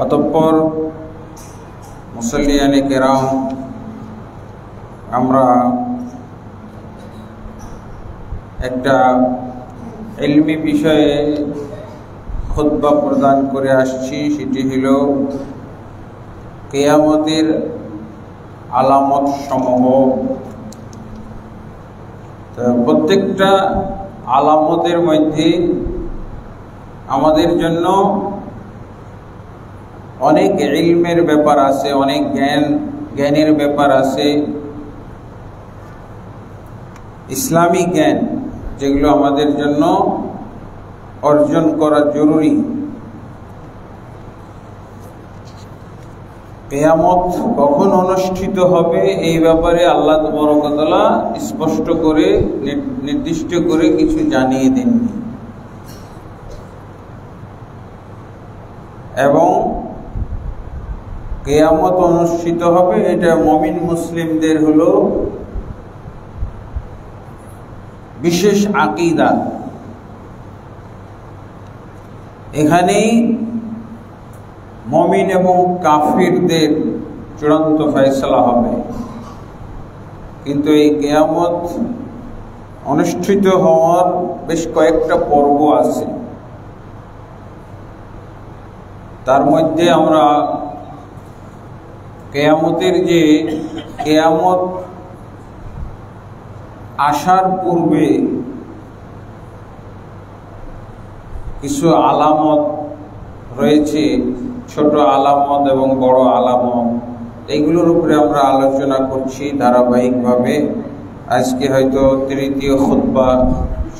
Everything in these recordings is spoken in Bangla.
অতঃপর মুসল্লিয়ানে কেরাম, আমরা একটা ইলমি বিষয়ে খুতবা প্রদান করে আসছি। সেটি হল কিয়ামতের আলামত সমূহ। প্রত্যেকটা আলামতের মধ্যে আমাদের জন্য অনেক ইলমের ব্যাপার আছে, অনেক জ্ঞানের ব্যাপার আছে, ইসলামিক জ্ঞান যেগুলো আমাদের জন্য অর্জন করা জরুরি। কিয়ামত কখন অনুষ্ঠিত হবে এই ব্যাপারে আল্লাহ তাবারক ওয়া তাআলা স্পষ্ট করে নির্দিষ্ট করে কিছু জানিয়ে দেননি, এবং কিয়ামত অনুষ্ঠিত হবে এটা মুমিন মুসলিমদের হলো বিশেষ আকীদা। এখানেই মুমিন এবং কাফিরদের চূড়ান্ত ফয়সালা হবে। কিন্তু এই কিয়ামত অনুষ্ঠিত হওয়ার বেশ কয়েকটা পর্ব আছে। তার মধ্যে আমরা কিয়ামতের যে কিয়ামত আসার পূর্বে কিছু আলামত রয়েছে, ছোট আলামত এবং বড় আলামত, এইগুলোর উপরে আমরা আলোচনা করছি ধারাবাহিকভাবে। আজকে হয়তো তৃতীয় খুতবা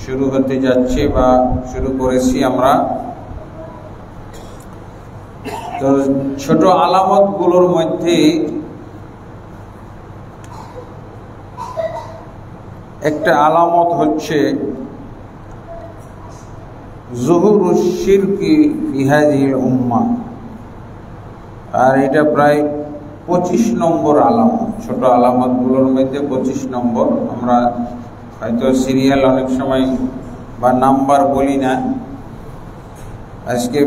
শুরু হতে যাচ্ছে বা শুরু করেছি আমরা। তো ছোট আলামতগুলোর মধ্যে একটা আলামত হচ্ছে যুহুরুশ শিরকি বিহাযিল উম্মাহ, আর এটা প্রায় 25 নম্বর আলামত। ছোট আলামতগুলোর মধ্যে 25 নম্বর। আমরা হয়তো সিরিয়াল অনেক সময় বা নাম্বার বলি না, আজকে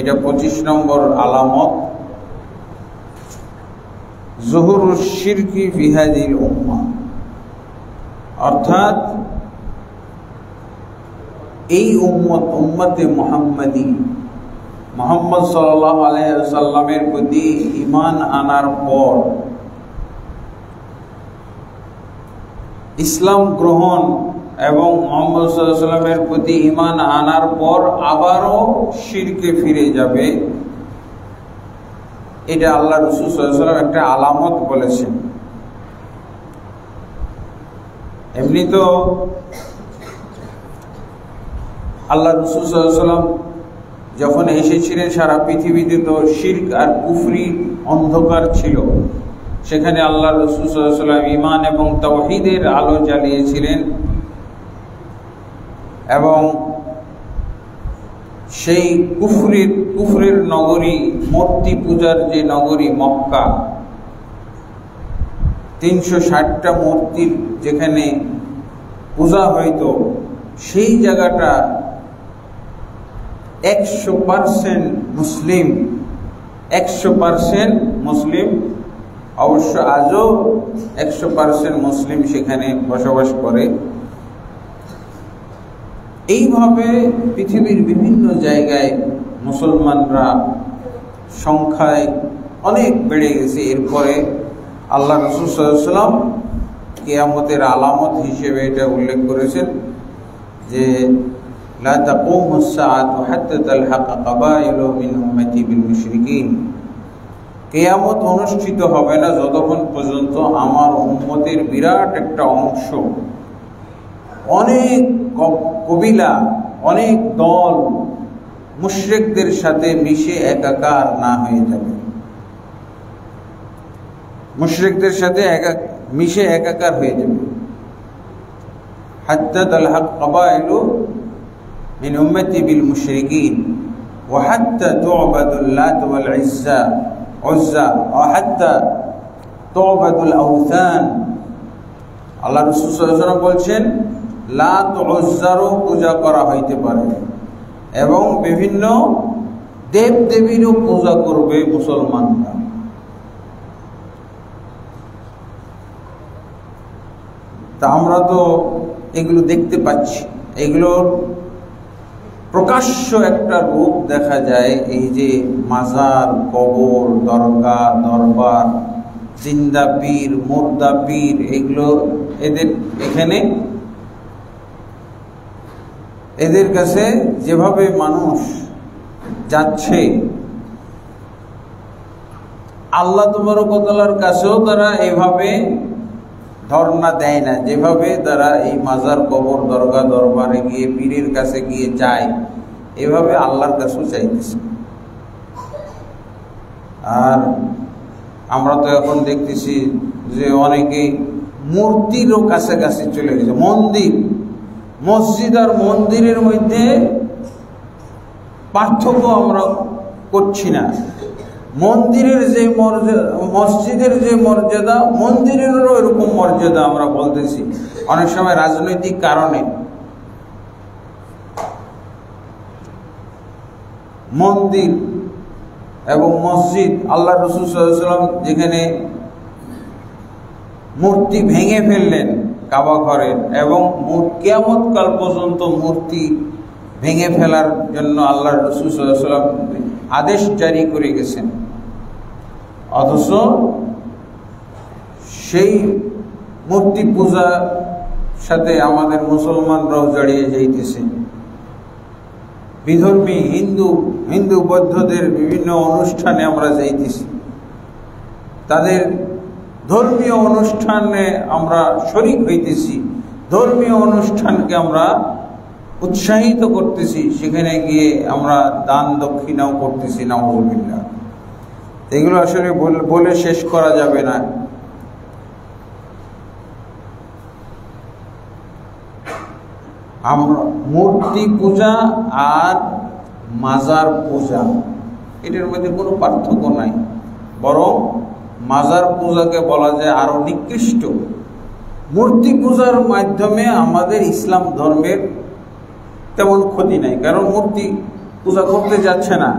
এটা 25 নম্বর আলামত, যুহুরুশ শিরকি বিহাযিল উম্মাহ। অর্থাৎ এই উম্মতে মুহাম্মাদী, মুহাম্মদ সাল্লাল্লাহু আলাইহি ওয়াসাল্লামের প্রতি ঈমান আনার পর, ইসলাম গ্রহণ এবং মুহাম্মদ সাল্লাল্লাহু আলাইহি ওয়াসাল্লামের প্রতি ঈমান আনার পর আবারও শিরকে ফিরে যাবে। এটা আল্লাহ রাসূল সাল্লাল্লাহু আলাইহি ওয়াসাল্লাম একটা আলামত বলেছেন। এমনি তো আল্লাহ রাসূল সাল্লাল্লাহু আলাইহি ওয়াসাল্লাম যখন এসেছিলেন সারা পৃথিবীতে তো শিরক আর কুফরি অন্ধকার ছিল। সেখানে আল্লাহ রাসূল সাল্লাল্লাহু আলাইহি ওয়াসাল্লাম ঈমান এবং তাওহীদের আলো জ্বালিয়েছিলেন, এবং সেই কুফরের নগরী, মূর্তি পূজার যে নগরী মক্কা, 360টা মূর্তির যেখানে পূজা হইতো, সেই জায়গাটা 100% মুসলিম, 100% মুসলিম। অবশ্য আজও 100% মুসলিম সেখানে বসবাস করে। এইভাবে পৃথিবীর বিভিন্ন জায়গায় মুসলমানরা সংখ্যায় অনেক বেড়ে গেছে। এরপরে আল্লাহ রাসূল সাল্লাল্লাহু আলাইহি ওয়াসাল্লাম কিয়ামতের আলামত হিসেবে এটা উল্লেখ করেছেন যে লা তাকুমুস সাআতু হাত্তা তালহাকা কাবাইলু মিন উম্মতি বিল মুশরিকিন। কিয়ামত অনুষ্ঠিত হবে না যতক্ষণ পর্যন্ত আমার উম্মতের বিরাট একটা অংশ, অনেক কবিলা, অনেক দল মুশরিকদের সাথে মিশে একাকার না হয়ে যাবে। মুশরিকদের সাথে মিশে একাকার হয়ে যাবে। হাত্তা তালহাক কাবাইলু মিন উম্মতি বিল মুশরিকিন ওয়া হাত্তা তু'বাদুল লাত ওয়াল ইজ্জা ওয়া হাত্তা তু'বাদুল আওথান। আল্লাহ রাসূল সাল্লাল্লাহু আলাইহি ওয়াসাল্লাম বলছেন লাত উজ্জারও পূজা করা হইতে পারে এবং বিভিন্ন দেব দেবীরও পূজা করবে মুসলমানরা। তা আমরা তো এগুলো দেখতে পাচ্ছি, এগুলোর প্রকাশ্য একটা রূপ দেখা যায় এই যে মাজার, কবর, দরগা, দরবার, জিন্দা পীর, মুর্দা পীর, এগুলো এদের কাছে যেভাবে মানুষ যাচ্ছে, আল্লাহ তাবারকার কাছেও তারা এভাবে ধর্ণা দেয় না, যেভাবে তারা এই মাজার, কবর, দরগা, দরবারে গিয়ে পীরের কাছে গিয়ে চায়, এভাবে আল্লাহর কাছেও চাইতেছে। আর আমরা তো এখন দেখতেছি যে অনেকে মূর্তিরও কাছাকাছি চলে গেছে। মন্দির, মসজিদ আর মন্দিরের মধ্যে পার্থক্য আমরা করছি না। মন্দিরের যে মর্যাদা, মসজিদের যে মর্যাদা, মন্দিরেরও এরকম মর্যাদা আমরা বলতেছি। অনেক সময় রাজনৈতিক কারণে মন্দির এবং মসজিদ, আল্লাহ রাসূল সাল্লাল্লাহু আলাইহি ওয়াসাল্লাম যেখানে মূর্তি ভেঙে ফেললেন কাবা ঘরের, এবং কিয়ামত কাল পর্যন্ত মূর্তি ভেঙে ফেলার জন্য আল্লাহ রাসূল সাল্লাল্লাহু আলাইহি ওয়াসাল্লাম আদেশ জারি করে গেছেন, অথচ সেই মূর্তি পূজার সাথে আমাদের মুসলমানরাও জড়িয়ে যাইতেছে। বিধর্মী হিন্দু বৌদ্ধদের বিভিন্ন অনুষ্ঠানে আমরা যাইতেছি, তাদের ধর্মীয় অনুষ্ঠানে আমরা শরীক হইতেছি, ধর্মীয় অনুষ্ঠানকে আমরা উৎসাহিত করতেছি, সেখানে গিয়ে আমরা দান দক্ষিণাও করতেছি। নাউযুবিল্লাহ। এগুলো আসলে বলে শেষ করা যাবে না। আমরা মূর্তি পূজা আর মাজার পূজা, এটার মধ্যে কোনো পার্থক্য নাই, বরং মাজার পূজাকে বলা যায় আরো নিকৃষ্ট। মূর্তি পূজার মাধ্যমে আমাদের ইসলাম ধর্মের তেমন ক্ষতি নাই, কারণ মূর্তি পূজা করতে যাচ্ছে না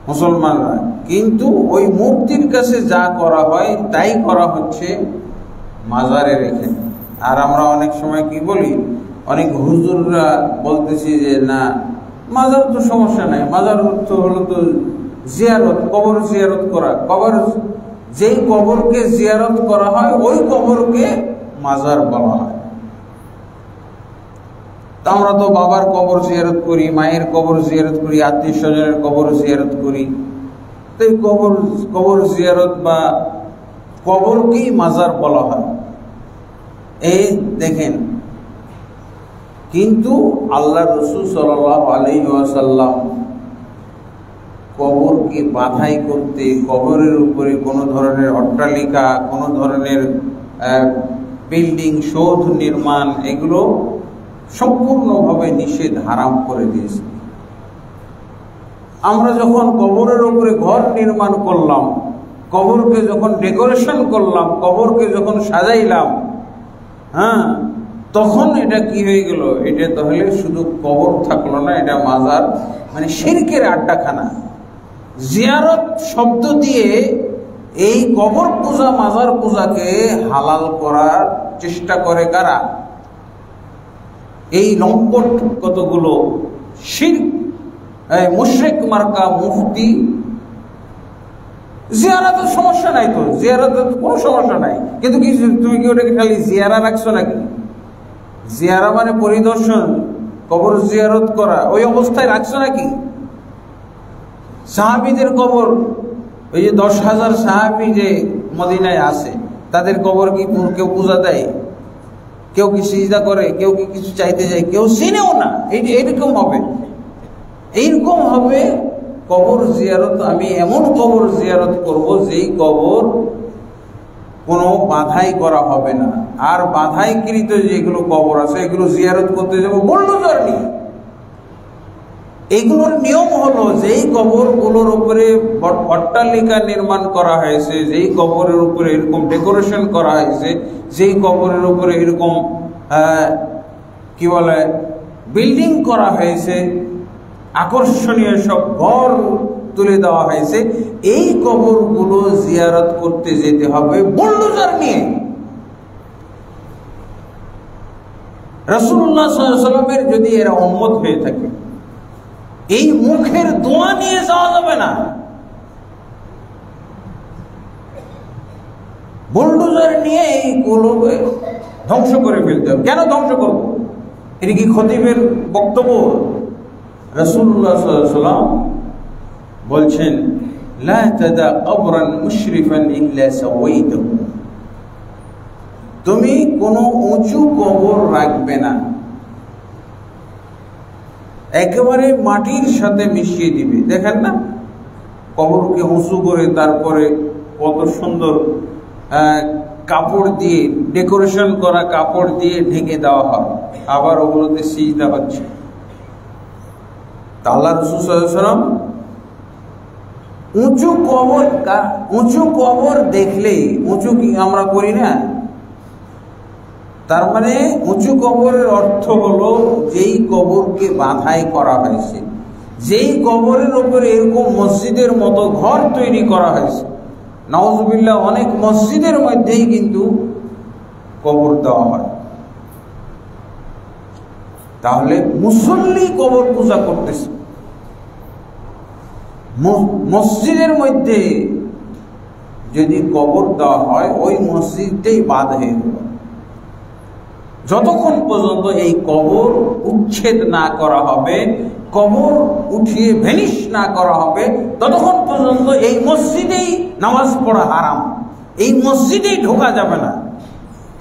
মুসলমানরা, কিন্তু ওই মূর্তির কাছে যা করা হয় তাই করা হচ্ছে মাজারে রেখে। আর আমরা অনেক সময় কি বলি, অনেক হুজুররা বলতেছি যে না, মাজার তো সমস্যা নাই, মাজার তো হলো তো জিয়ারত, কবর জিয়ারত করা, কবর যেই কবরকে জিয়ারত করা হয় ওই কবরকে মাজার বলা হয়। আমরা তো বাবার কবর জিয়ারত করি, মায়ের কবর জিয়ারত করি, আত্মীয় স্বজনের কবর জিয়ারত করি, তো এই কবর জিয়ারত বা কবরকেই মাজার বলা হয়। এই দেখেন, কিন্তু আল্লাহ রাসূল সাল্লাল্লাহু আলাইহি ওয়াসাল্লাম কবরকে বাধাই করতে, কবরের উপরে কোনো ধরনের অট্টালিকা, কোনো ধরনের বিল্ডিং, সৌধ নির্মাণ, এগুলো সম্পূর্ণভাবে নিষেধ, হারাম করে দিয়েছে। আমরা যখন কবরের উপরে ঘর নির্মাণ করলাম, কবরকে যখন ডেকোরেশন করলাম, কবরকে যখন সাজাইলাম, তখন এটা কি হয়ে গেল? এটা তাহলে শুধু কবর থাকলো না, এটা মাজার, মানে শিরকের আড্ডাখানা। জিয়ারত শব্দ দিয়ে এই কবর পূজা, মাজার পূজাকে হালাল করার চেষ্টা করে কারা? এই লম্পট কতগুলো শিরক, মুশরিক মার্কা মুফতি। জিয়ারাতের সমস্যা নাই তো, জিয়ারাতের কোনো সমস্যা নাই, কিন্তু কি তুমি কি ওটাকে খালি জিয়ারা রাখছো নাকি? জিয়ারা মানে পরিদর্শন, কবর জিয়ারত করা, ওই অবস্থায় রাখছো নাকি? সাহাবীদের কবর, ওই যে 10,000 সাহাবী যে মদিনায় আছে, তাদের কবর কি কেউ পূজা দেয়? কেউ কি সিজদা করে? কেউ কি কিছু চাইতে যায়? কেউ চিনেও না। এইরকম হবে, এইরকম হবে কবর জিয়ারত। আমি এমন কবর জিয়ারত করব যেই কবর কোনো বাধাই করা হবে না। আর বাধাইকৃত যেগুলো কবর আছে, এগুলো জিয়ারত করতে যাবো বুলডোজার নিয়ে। এগুলোর নিয়ম হলো, যেই কবরগুলোর উপরে অট্টালিকা নির্মাণ করা হয়েছে, যেই কবরের উপরে এরকম ডেকোরেশন করা হয়েছে, যেই কবরের উপরে এরকম কি বলে বিল্ডিং করা হয়েছে, আকর্ষণীয় সব ঘর তুলে দেওয়া হয়েছে, এই কবরগুলো জিয়ারত করতে যেতে হবে বুলডোজার নিয়ে। রাসূলুল্লাহ সাল্লাল্লাহু আলাইহি ওয়াসাল্লামের যদি এরা উম্মত হয়ে থাকে, এই মুখের দোয়া নিয়ে যাওয়া যাবে না, বুলডোজার নিয়ে এইগুলো ধ্বংস করে ফেলতে হবে। কেন ধ্বংস করবো? এটা কি খতিবের বক্তব্য? রাসূলুল্লাহ সাল্লাল্লাহু আলাইহি ওয়াসাল্লাম বলছেন, লা তাদা কবরান মুশরিফান ইল্লা সাওয়াইতাহু, তুমি কোনো উঁচু কবর রাখবে না, একেবারে মাটির সাথে মিশিয়ে দিবে। দেখেন না কবরকে উঁচু করে তারপরে কত সুন্দর কাপড় দিয়ে, ডেকোরেশন করা কাপড় দিয়ে ঢেকে দেওয়া হয়, আবার ওগুলোতে সিজদা হচ্ছে। আল্লাহ রাসূল সাল্লাল্লাহু আলাইহি ওয়াসাল্লাম উঁচু কবর দেখলে, উঁচু কি আমরা করি না, তার মানে উঁচু কবরের অর্থ হলো যেই কবরকে বাঁধাই করা হয়েছে, যেই কবরের উপরে এরকম মসজিদের মতো ঘর তৈরি করা হয়েছে। নাউজুবিল্লাহ, অনেক মসজিদের মধ্যেই কিন্তু কবর দেওয়া হয়। তাহলে মুসল্লি কবর পূজা করতেছে, মসজিদের মধ্যে যদি কবর দেওয়া হয় ওই মসজিদটাই বাদ হয়ে গেল। যতক্ষণ পর্যন্ত এই কবর উচ্ছেদ না করা হবে, কবর উঠিয়ে ভেনিশ না করা হবে, ততক্ষণ পর্যন্ত এই মসজিদেই নামাজ পড়া হারাম, এই মসজিদেই ঢোকা যাবে না,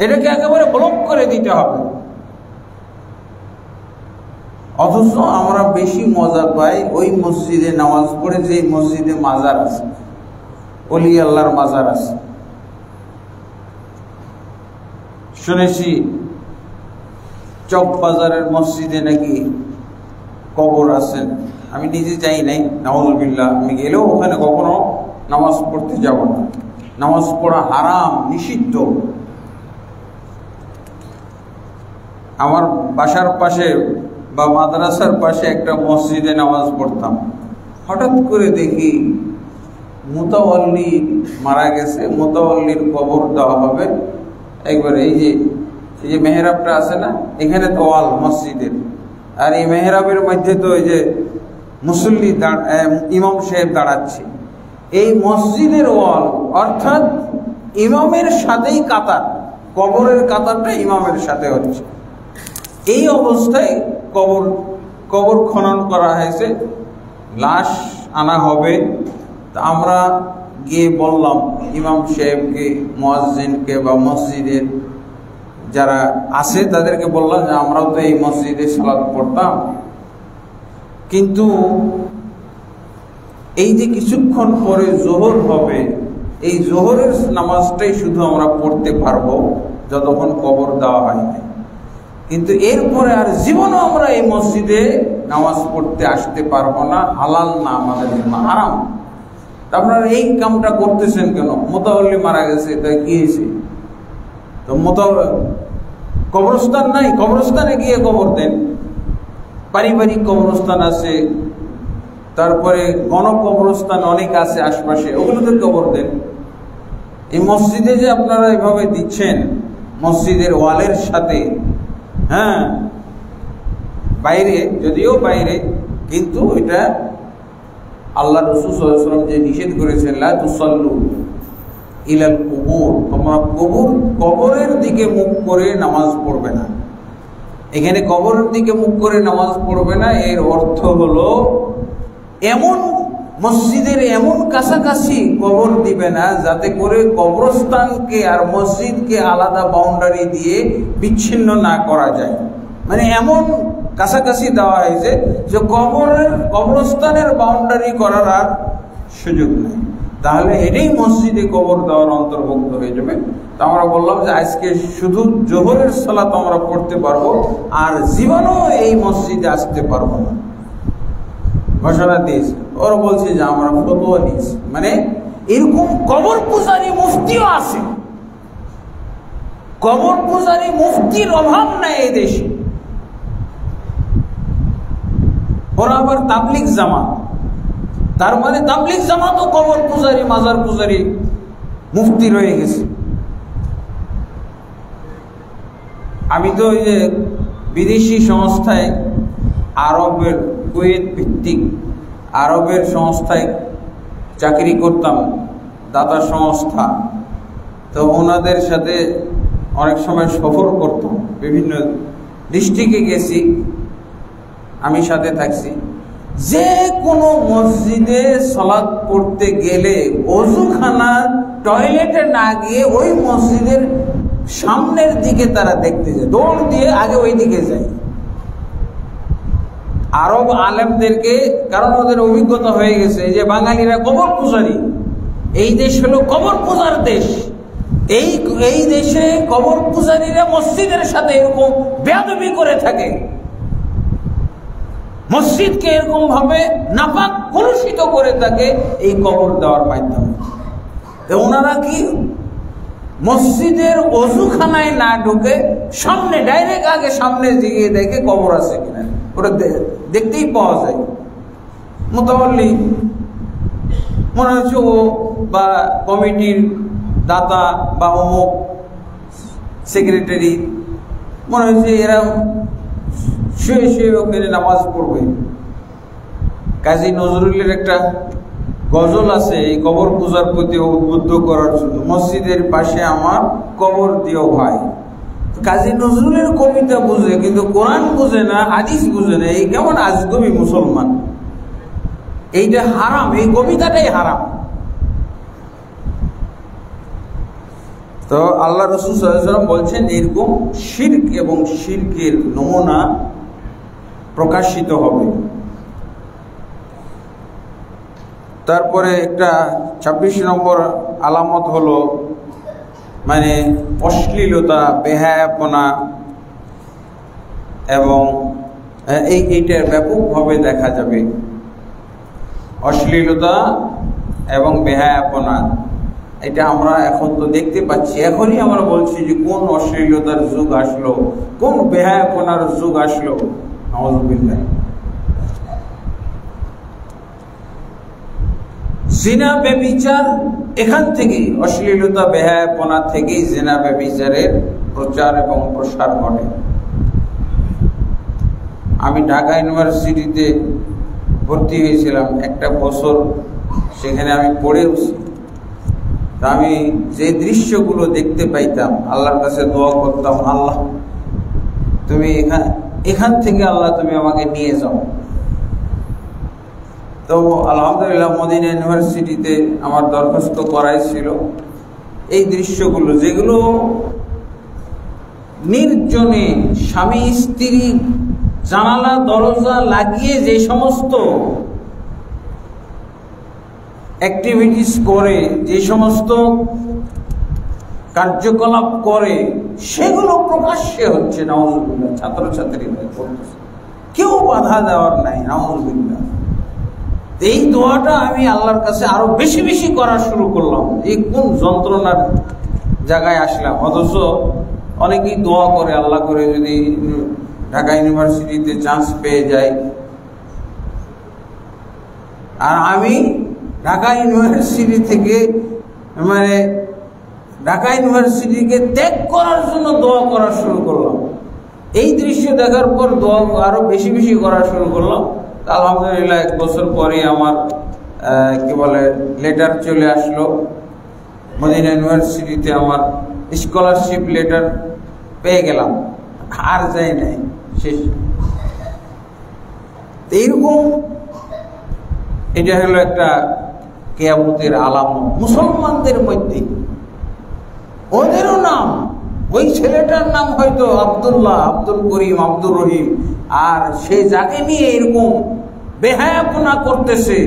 এটাকে একেবারে ব্লক করে দিতে হবে। অথচ আমরা বেশি মজা পাই ওই মসজিদে নামাজ পড়ে যে মসজিদে মাজার আছে, ওলি আল্লাহর মাজার আছে। শুনেছি চক বাজারের মসজিদে নাকি কবর আছেন, আমি নিজে যাই নাই, নাউজুবিল্লাহ, আমি গেলেও ওখানে কখনো নামাজ পড়তে যাব না, নামাজ পড়া হারাম, নিষিদ্ধ। আমার বাসার পাশে বা মাদ্রাসার পাশে একটা মসজিদে নামাজ পড়তাম, হঠাৎ করে দেখি মুতাওয়াল্লি মারা গেছে, মুতাওয়াল্লির কবর দেওয়া হবে। একবারে এই যে মেহরাবটা আছে না, এখানে তো ওয়াল মসজিদের, আর এই মেহরাবের মধ্যে তো এই যে মুসল্লি ইমাম সাহেব দাঁড়াচ্ছে, এই মসজিদের ওয়াল অর্থাৎ ইমামের সাথেই কাতার, কবরের কাতারটা ইমামের সাথে হচ্ছে। এই অবস্থায় কবর খনন করা হয়েছে, লাশ আনা হবে। তা আমরা গিয়ে বললাম ইমাম সাহেবকে, মুয়াজ্জিনকে বা মসজিদের যারা আছে তাদেরকে বললাম যে আমরাও তো এই মসজিদে সালাত পড়তাম, কিন্তু এই যে কিছুক্ষণ পরে জোহর হবে, এই জোহরের নামাজটাই শুধু আমরা পড়তে পারবো যতক্ষণ কবর দেওয়া হয় না, কিন্তু এরপরে আর জীবনও আমরা এই মসজিদে নামাজ পড়তে আসতে পারবো না, হালাল না, আমাদের জন্য হারাম। আপনারা এই কামটা করতেছেন কেন? মুতাওয়াল্লি মারা গেছে, তাই কি হয়েছে? তো কবরস্থান নাই, কবরস্থানে গিয়ে কবর দেন। পারিবারিক কবরস্থান আছে, তারপরে গণ কবরস্থান অনেক আছে আশপাশে, ওগুলোতে কবর দেন। এই মসজিদে যে আপনারা এভাবে দিচ্ছেন, মসজিদের ওয়ালের সাথে, হ্যাঁ বাইরে, যদিও বাইরে, কিন্তু এটা আল্লাহ রাসূল সাল্লাল্লাহু আলাইহি ওয়াসাল্লাম যে নিষেধ করেছেন, লা তুসাল্লু ইলাল কুবুর, তোমরা কবরের দিকে মুখ করে নামাজ পড়বে না। এখানে কবরের দিকে মুখ করে নামাজ পড়বে না, এর অর্থ হলো এমন মসজিদের এমন কাছাকাছি কবর দিবে না যাতে করে কবরস্থানকে আর মসজিদকে আলাদা বাউন্ডারি দিয়ে বিচ্ছিন্ন না করা যায়। মানে এমন কাছাকাছি দেওয়া হয়েছে যে কবরস্থানের বাউন্ডারি করার আর সুযোগ নেই। তাহলে এটাই মসজিদে কবর দেওয়ার অন্তর্ভুক্ত হয়ে যাবে। তো আমরা বললাম যে আজকে শুধু জোহরের সালাত আমরা পড়তে পারবো, আর জীবনও এই মসজিদে আসতে পারবো না, ঘোষণা দিয়েছে। ওরা বলছে যে আমরা ফতোয়া দিয়েছি, মানে এরকম কবর পূজারী মুফতিও আছে। কবর পূজারী মুফতির অভাব নাই এই দেশে। ওরা আবার তাবলিগ জামাত, তার মানে তাবলিগ জামাতও কবর পূজারী মাজার পূজারী মুফতি রয়ে গেছে। আমি তো ওই যে বিদেশি সংস্থায়, আরবের কুয়েত ভিত্তিক আরবের সংস্থায় চাকরি করতাম, দাতা সংস্থা। তো ওনাদের সাথে অনেক সময় সফর করতাম, বিভিন্ন ডিস্ট্রিক্টে গেছি, আমি সাথে থাকছি। যে কোনো মসজিদে সালাত পড়তে গেলে ওযুখানা টয়লেটে না গিয়ে ওই মসজিদের সামনের দিকে তারা দেখতে যায়, দৌড় দিয়ে আগে ওই দিকে যায়। আরব আলেমদেরকে, কারণ ওদের অভিজ্ঞতা হয়ে গেছে যে বাঙালিরা কবর পূজারী, এই দেশ হলো কবর পূজার দেশ। এই দেশে কবর পূজারীরা মসজিদের সাথে এরকম বেয়াদবি করে থাকে, মসজিদকে এরকম ভাবে নাপাক কলুষিত করে থাকে এই কবর দেওয়ার মাধ্যমে। ওনারা কি মসজিদের ওযুখানায় না ঢুকে সামনে ডাইরেক্ট আগে সামনে দিকে দেখে কবর আছে কিনা, ওটা দেখতেই পাওয়া যায়। মুতাওয়াল্লি মনে হচ্ছে ও বা কমিটির দাতা বা অমুক সেক্রেটারি, মনে হচ্ছে এরা শুয়ে শুয়ে ওখানে নামাজ পড়বে। কাজী নজরুলের একটা গজল আছে এই কবর পূজার প্রতি উদ্বুদ্ধ করার জন্য, মসজিদের পাশে আমার কবর দিও ভাই। কাজী নজরুলের কবিতা বুঝে কিন্তু কোরআন বুঝে না, হাদিস বুঝে না, এই কেমন আজগবি মুসলমান। এইটা হারাম, এই কবিতাটাই হারাম। তো আল্লাহ রাসূল সাল্লাল্লাহু আলাইহি ওয়াসাল্লাম বলছেন এরকম শিরক এবং শিরকের নমুনা প্রকাশিত হবে। তারপরে একটা 26 নম্বর আলামত হলো মানে অশ্লীলতা, বেহায়াপনা, এবং এইটার ব্যাপকভাবে দেখা যাবে। অশ্লীলতা এবং বেহায়াপনা, এটা আমরা এখন তো দেখতে পাচ্ছি। এখনই আমরা বলছি যে কোন অশ্লীলতার যুগ আসলো, কোন বেহায়াপনার যুগ আসলো। নাউযুবিল্লাহ। জিনা ব্যভিচার, এখান থেকে অশ্লীলতা বেহায়াপনা থেকেই জিনা ব্যভিচারের প্রচার এবং প্রসার ঘটে। আমি ঢাকা ইউনিভার্সিটিতে ভর্তি হয়েছিলাম, একটা বছর সেখানে আমি পড়েওছি। আমি যে দৃশ্যগুলো দেখতে পাইতাম, আল্লাহর কাছে দোয়া করতাম, আল্লাহ তুমি এখান থেকে আল্লাহ তুমি আমাকে নিয়ে যাও। তো আলহামদুলিল্লাহ মদিনা ইউনিভার্সিটিতে আমার দরখাস্ত করাই ছিল। এই দৃশ্যগুলো যেগুলো নির্জনে স্বামী স্ত্রী জানালা দরজা লাগিয়ে যে সমস্ত অ্যাক্টিভিটিস করে, যে সমস্ত কার্যকলাপ করে, সেগুলো প্রকাশ্যে হচ্ছে। নাউযুবিল্লাহ। ছাত্রছাত্রীরা করতেছে, কেউ বাধা দেওয়ার নাই। নাউযুবিল্লাহ। এই দোয়াটা আমি আল্লাহর কাছে আরো বেশি বেশি করা শুরু করলাম। এই কোন যন্ত্রণার জায়গায় আসলাম। অথচ অনেকেই দোয়া করে, আল্লাহ করে যদি ঢাকা ইউনিভার্সিটিতে চান্স পেয়ে যায়। আর আমি ঢাকা ইউনিভার্সিটি থেকে মানে ঢাকা ইউনিভার্সিটিকে ত্যাগ করার জন্য দোয়া করা শুরু করলাম। এই দৃশ্য দেখার পর দোয়া আরো বেশি বেশি করা শুরু করলাম। আলহামদুলিল্লাহ 1 বছর পরে আমার কি বলে লেটার চলে আসলো মদিনা ইউনিভার্সিটিতে, আমার স্কলারশিপ লেটার পেয়ে গেলাম, আর যাই নাই, শেষ। এইরকম এটা হলো একটা কিয়ামতের আলামত মুসলমানদের মধ্যে। ওদেরও নাম, ওই ছেলেটার নাম হয়তো আব্দুল্লাহ, আব্দুল করিম, আব্দুর রহিম, আর সে যাকে নিয়ে এরকম বেহায়াপনা করতেছে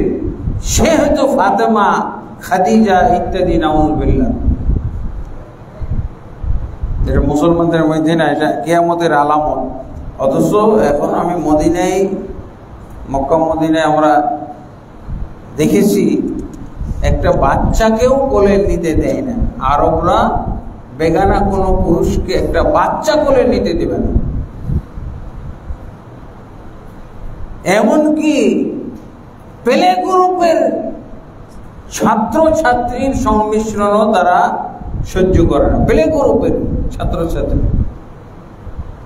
সে হয়তো ফাতেমা, খাদিজা ইত্যাদি। নাউযুবিল্লাহ। এটা মুসলমানদের মধ্যে না, এটা কিয়ামতের আলামত। অথচ এখন আমি মদিনায়, মক্কা মদিনায় আমরা দেখেছি একটা বাচ্চাকেও কোলে নিতে দেয় না। আরবরা বেগানা কোনো পুরুষকে একটা বাচ্চা কোলে নিতে দেবে না। এমনকি প্লে গ্রুপের ছাত্র ছাত্রীর সংমিশ্রণও তারা সহ্য করে না, প্লে গ্রুপের ছাত্র ছাত্রী।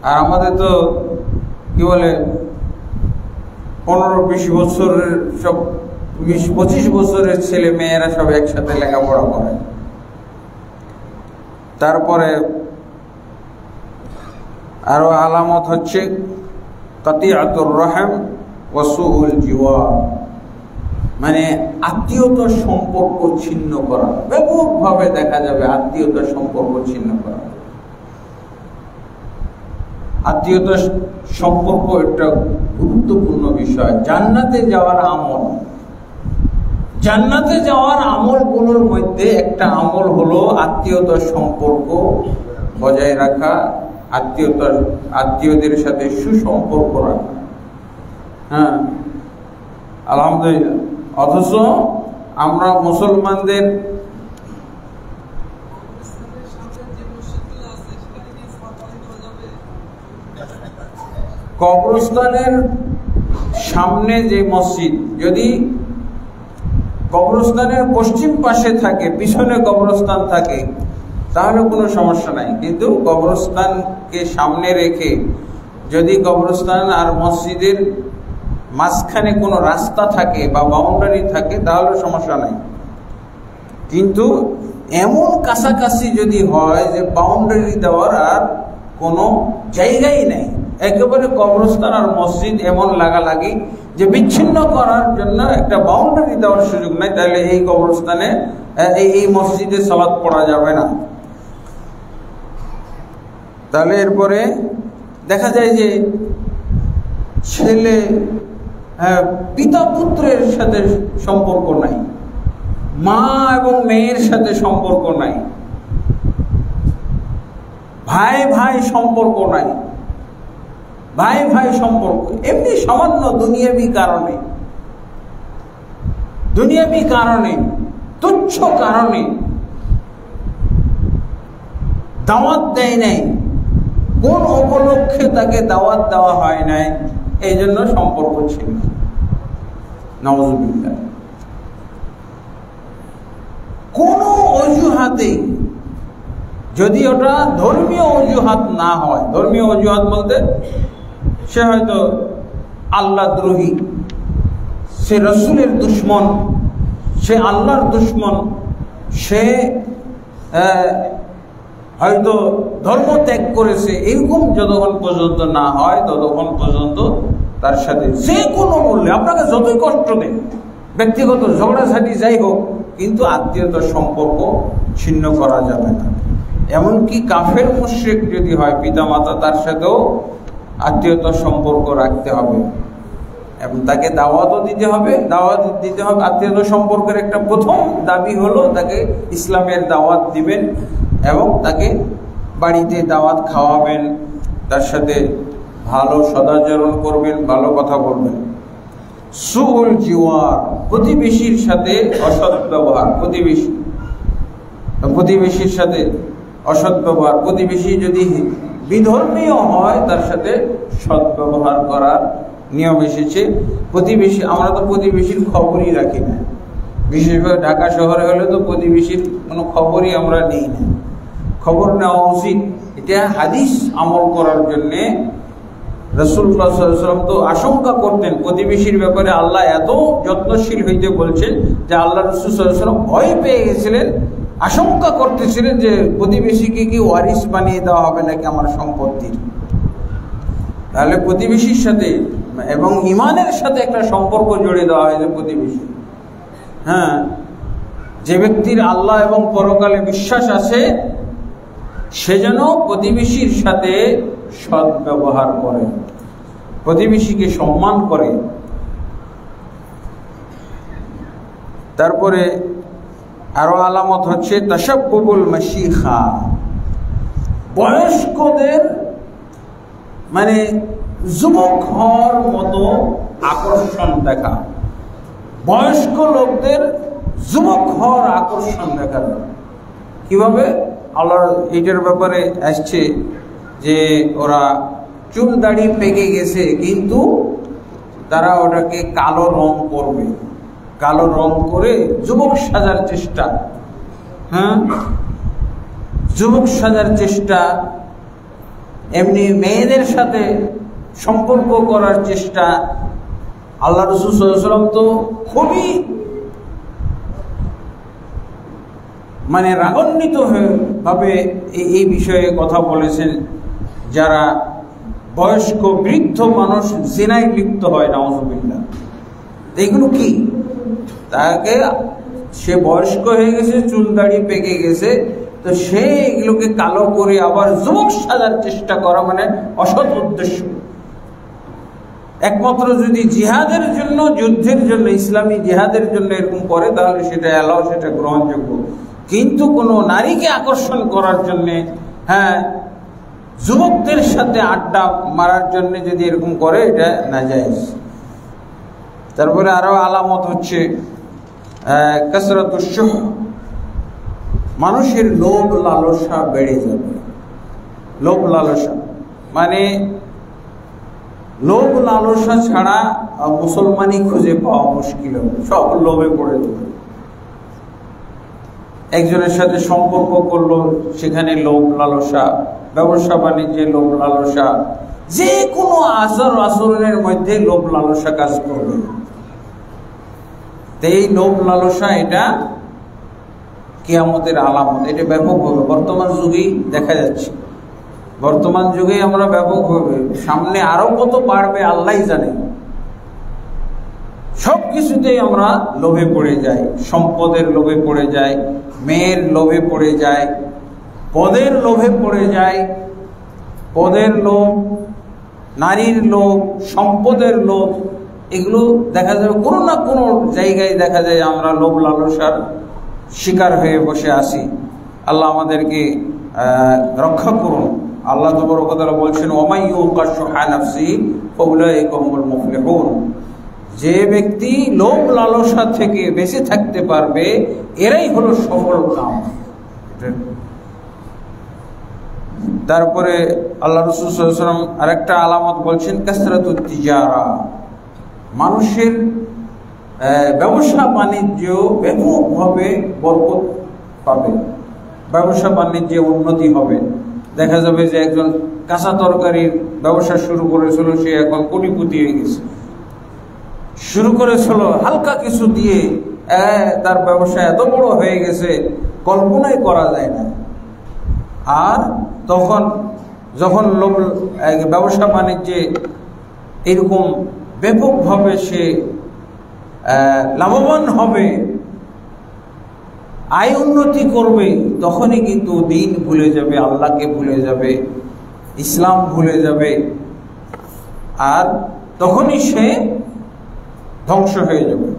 আর আমাদের তো কি বলে 15-20 বছরের সব 20-25 বছরের ছেলে মেয়েরা সব একসাথে লেখাপড়া করে। তারপরে আরো আলামত হচ্ছে কাতিআতুর রহম ওয়া সুউল জিওয়ার, মানে আত্মীয়তার সম্পর্ক ছিন্ন করা। ব্যাপকভাবে দেখা যাবে আত্মীয়তার সম্পর্ক ছিন্ন করা। আত্মীয়তার সম্পর্ক একটা গুরুত্বপূর্ণ বিষয়। জান্নাতে যাওয়ার আমল, জান্নাতে যাওয়ার আমলগুলোর মধ্যে একটা আমল হলো আত্মীয়তার সম্পর্ক বজায় রাখা, আত্মীয়দের সাথে সুসম্পর্ক রাখা। হ্যাঁ, আলহামদুলিল্লাহ। অথচ আমরা মুসলমানদের কবরস্থানের সামনে যে মসজিদ, যদি কবরস্থানের পশ্চিম পাশে থাকে, পিছনে কবরস্থান থাকে, তাহলে কোনো সমস্যা নাই। কিন্তু কবরস্থানকে সামনে রেখে যদি কবরস্থান আর মসজিদের মাঝখানে কোনো রাস্তা থাকে বা বাউন্ডারি থাকে, তাহলে সমস্যা নাই। কিন্তু এমন কাছাকাছি যদি হয় যে বাউন্ডারি দেওয়ার আর কোনো জায়গাই নেই, একেবারে কবরস্থান আর মসজিদ এমন লাগালাগি যে বিচ্ছিন্ন করার জন্য একটা বাউন্ডারি দেওয়ার সুযোগ নাই, তাহলে এই কবরস্থানে এই মসজিদে সালাত পড়া যাবে না। তাহলে এরপরে দেখা যায় যে ছেলে পিতা পুত্রের সাথে সম্পর্ক নাই, মা এবং মেয়ের সাথে সম্পর্ক নাই, ভাই ভাই সম্পর্ক নাই, ভাই ভাই সম্পর্ক এমনি সামান্য দুনিয়াবি কারণে তুচ্ছ কারণে দাওয়াত দেয় নাই, কোন উপলক্ষে তাকে দাওয়াত দেওয়া হয় নাই, এই জন্য সম্পর্ক ছিল। নাউযুবিল্লাহ। কোন অজুহাতে, যদি ওটা ধর্মীয় অজুহাত না হয়, ধর্মীয় অজুহাত বলতে সে হয়তো আল্লাহ দ্রোহী, সে রসুলের দুশ্মন, সে আল্লাহর দুশ্মন, সে হয়তো ধর্ম ত্যাগ করেছে, এরকম যতক্ষণ পর্যন্ত না হয় ততক্ষণ পর্যন্ত তার সাথে যে কোনো মূল্যে আপনাকে যতই কষ্ট দেন, ব্যক্তিগত ঝগড়াঝাটি যাই হোক, কিন্তু আত্মীয়তার সম্পর্ক ছিন্ন করা যাবে না। এমনকি কাফের মুশরিক যদি হয় পিতামাতা, তার সাথেও আত্মীয়তার সম্পর্ক রাখতে হবে এবং তাকে দাওয়াতও দিতে হবে। আত্মীয়তার সম্পর্কের একটা প্রথম দাবি হলো তাকে ইসলামের দাওয়াত দিবেন এবং তাকে বাড়িতে দাওয়াত খাওয়াবেন, তার সাথে ভালো সদাচরণ করবেন, ভালো কথা বলবেন। সুউল জিওয়ার, প্রতিবেশীর সাথে অসৎ ব্যবহার, প্রতিবেশীর সাথে অসৎ ব্যবহার, প্রতিবেশী যদি বিধর্মীয় হয় তার সাথে সৎ ব্যবহার করার নিয়ম এসেছে। প্রতিবেশী, আমরা তো প্রতিবেশীর খবরই রাখি না, বিশেষভাবে ঢাকা শহরে হলে তো প্রতিবেশীর কোনো খবরই আমরা নিই না। খবর নেওয়া উচিত, এটা হাদিস আমল করার জন্যে রাসূলুল্লাহ সাল্লাল্লাহু আলাইহি ওয়াসাল্লাম তো আশঙ্কা করতেন প্রতিবেশীর ব্যাপারে। আল্লাহ এত যত্নশীল হইতে বলছেন যে আল্লাহ রাসূল সাল্লাল্লাহু আলাইহি ওয়াসাল্লাম ভয় পেয়ে গেছিলেন, আশঙ্কা করতেছিলেন যে প্রতিবেশীকে কি ওয়ারিস বানিয়ে দেওয়া হবে নাকি আমার সম্পত্তির। তাহলে প্রতিবেশীর সাথে এবং ইমানের সাথে একটা সম্পর্ক জড়িয়ে দেওয়া হয়েছে প্রতিবেশী। হ্যাঁ, যে ব্যক্তির আল্লাহ এবং পরকালে বিশ্বাস আছে সে যেন প্রতিবেশীর সাথে সৎ ব্যবহার করে, প্রতিবেশীকে সম্মান করে। তারপরে আরো আলামত হচ্ছে তাশাব্বুবুল মাশিখা, বয়স্কদের মানে যুবক হওয়ার মতো আকর্ষণ দেখা, বয়স্ক লোকদের যুবক হওয়ার আকর্ষণ দেখা। কিভাবে? আল্লাহর এইটার ব্যাপারে আসছে যে ওরা চুল দাড়ি পেকে গেছে, কিন্তু তারা ওটাকে কালো রং করবে, কালো রং করে যুবক সাজার চেষ্টা, হ্যাঁ যুবক সাজার চেষ্টা, এমনি মেয়েদের সাথে সম্পর্ক করার চেষ্টা। আল্লাহ রাসূল সাল্লাল্লাহু আলাইহি ওয়াসাল্লাম তো খুবই মানে রাগান্বিত ভাবে এই বিষয়ে কথা বলেছেন। যারা বয়স্ক বৃদ্ধ মানুষ জিনায় লিপ্ত হয়, নাউযুবিল্লাহ, এগুলো কি? তাকে সে বয়স্ক হয়ে গেছে, চুল দাড়ি পেকে গেছে, তো সে এগুলোকে কালো করে আবার যুবক সাজার চেষ্টা করা মানে অসৎ উদ্দেশ্য। একমাত্র যদি জিহাদের জন্য, যুদ্ধের জন্য, ইসলামী জিহাদের জন্য এরকম করে, তাহলে সেটা এলাও, সেটা গ্রহণযোগ্য। কিন্তু কোনো নারীকে আকর্ষণ করার জন্য, হ্যাঁ যুবকদের সাথে আড্ডা মারার জন্য যদি এরকম করে, এটা নাজায়েজ। তারপরে আরো আলামত হচ্ছে কাসরাতুশ শুহ, মানুষের লোভ লালসা বেড়ে যাবে। লোভ লালসা মানে লোভ লালসা ছাড়া মুসলমানই খুঁজে পাওয়া মুশকিল হবে, সব লোভে পড়ে যাবে। একজনের সাথে সম্পর্ক করলো, সেখানে লোভ লালসা, ব্যবসা বাণিজ্যে লোভ লালসা, যে কোনো আচরণের মধ্যে লোভ লালসা কাজ করবে। এই লোভ লালসা এটা কিয়ামতের আলামত, এটা ব্যাপকভাবে বর্তমান যুগেই দেখা যাচ্ছে। বর্তমান যুগে আমরা ব্যাপকভাবে, সামনে আরো কত বাড়বে আল্লাহই জানে। সব কিছুতেই আমরা লোভে পড়ে যাই, সম্পদের লোভে পড়ে যাই, মেয়ের লোভে পড়ে যায়, পদের লোভে পড়ে যায়, পদের লোভ, নারীর লোভ, সম্পদের লোভ, এগুলো দেখা যাবে কোনো না কোনো জায়গায় দেখা যায় আমরা লোভ লালসার শিকার হয়ে বসে আছি। আল্লাহ আমাদেরকে রক্ষা করুন। আল্লাহ তাবারক ওয়া তাআলা বলছেন, ওয়া ইউকা শুহা নাফসি ফাউলাইকা হুমুল মুফলিহুন, যে ব্যক্তি লোভ লালসা থেকে বেঁচে থাকতে পারবে, এরাই হলো সফল কাম। তারপরে আল্লাহ রাসূল সাল্লাল্লাহু আলাইহি ওয়াসাল্লাম আরেকটা আলামত বলছেন, কাসরাতুত তিজারা, মানুষের ব্যবসা বাণিজ্য ব্যাপকভাবে বরকত পাবে, ব্যবসা বাণিজ্যে উন্নতি হবে। দেখা যাবে যে একজন কাঁচা তরকারির ব্যবসা শুরু করেছিল, সে এখন কোটিপতি হয়ে গেছে। শুরু করেছিল হালকা কিছু দিয়ে, তার ব্যবসা এত বড় হয়ে গেছে কল্পনাই করা যায় না। আর তখন যখন ব্যবসা বাণিজ্যে এরকম ব্যাপকভাবে সে লাভবান হবে, আয় উন্নতি করবে, তখনই কিন্তু দিন ভুলে যাবে, আল্লাহকে ভুলে যাবে, ইসলাম ভুলে যাবে, আর তখনই সে ধ্বংস হয়ে যাবে।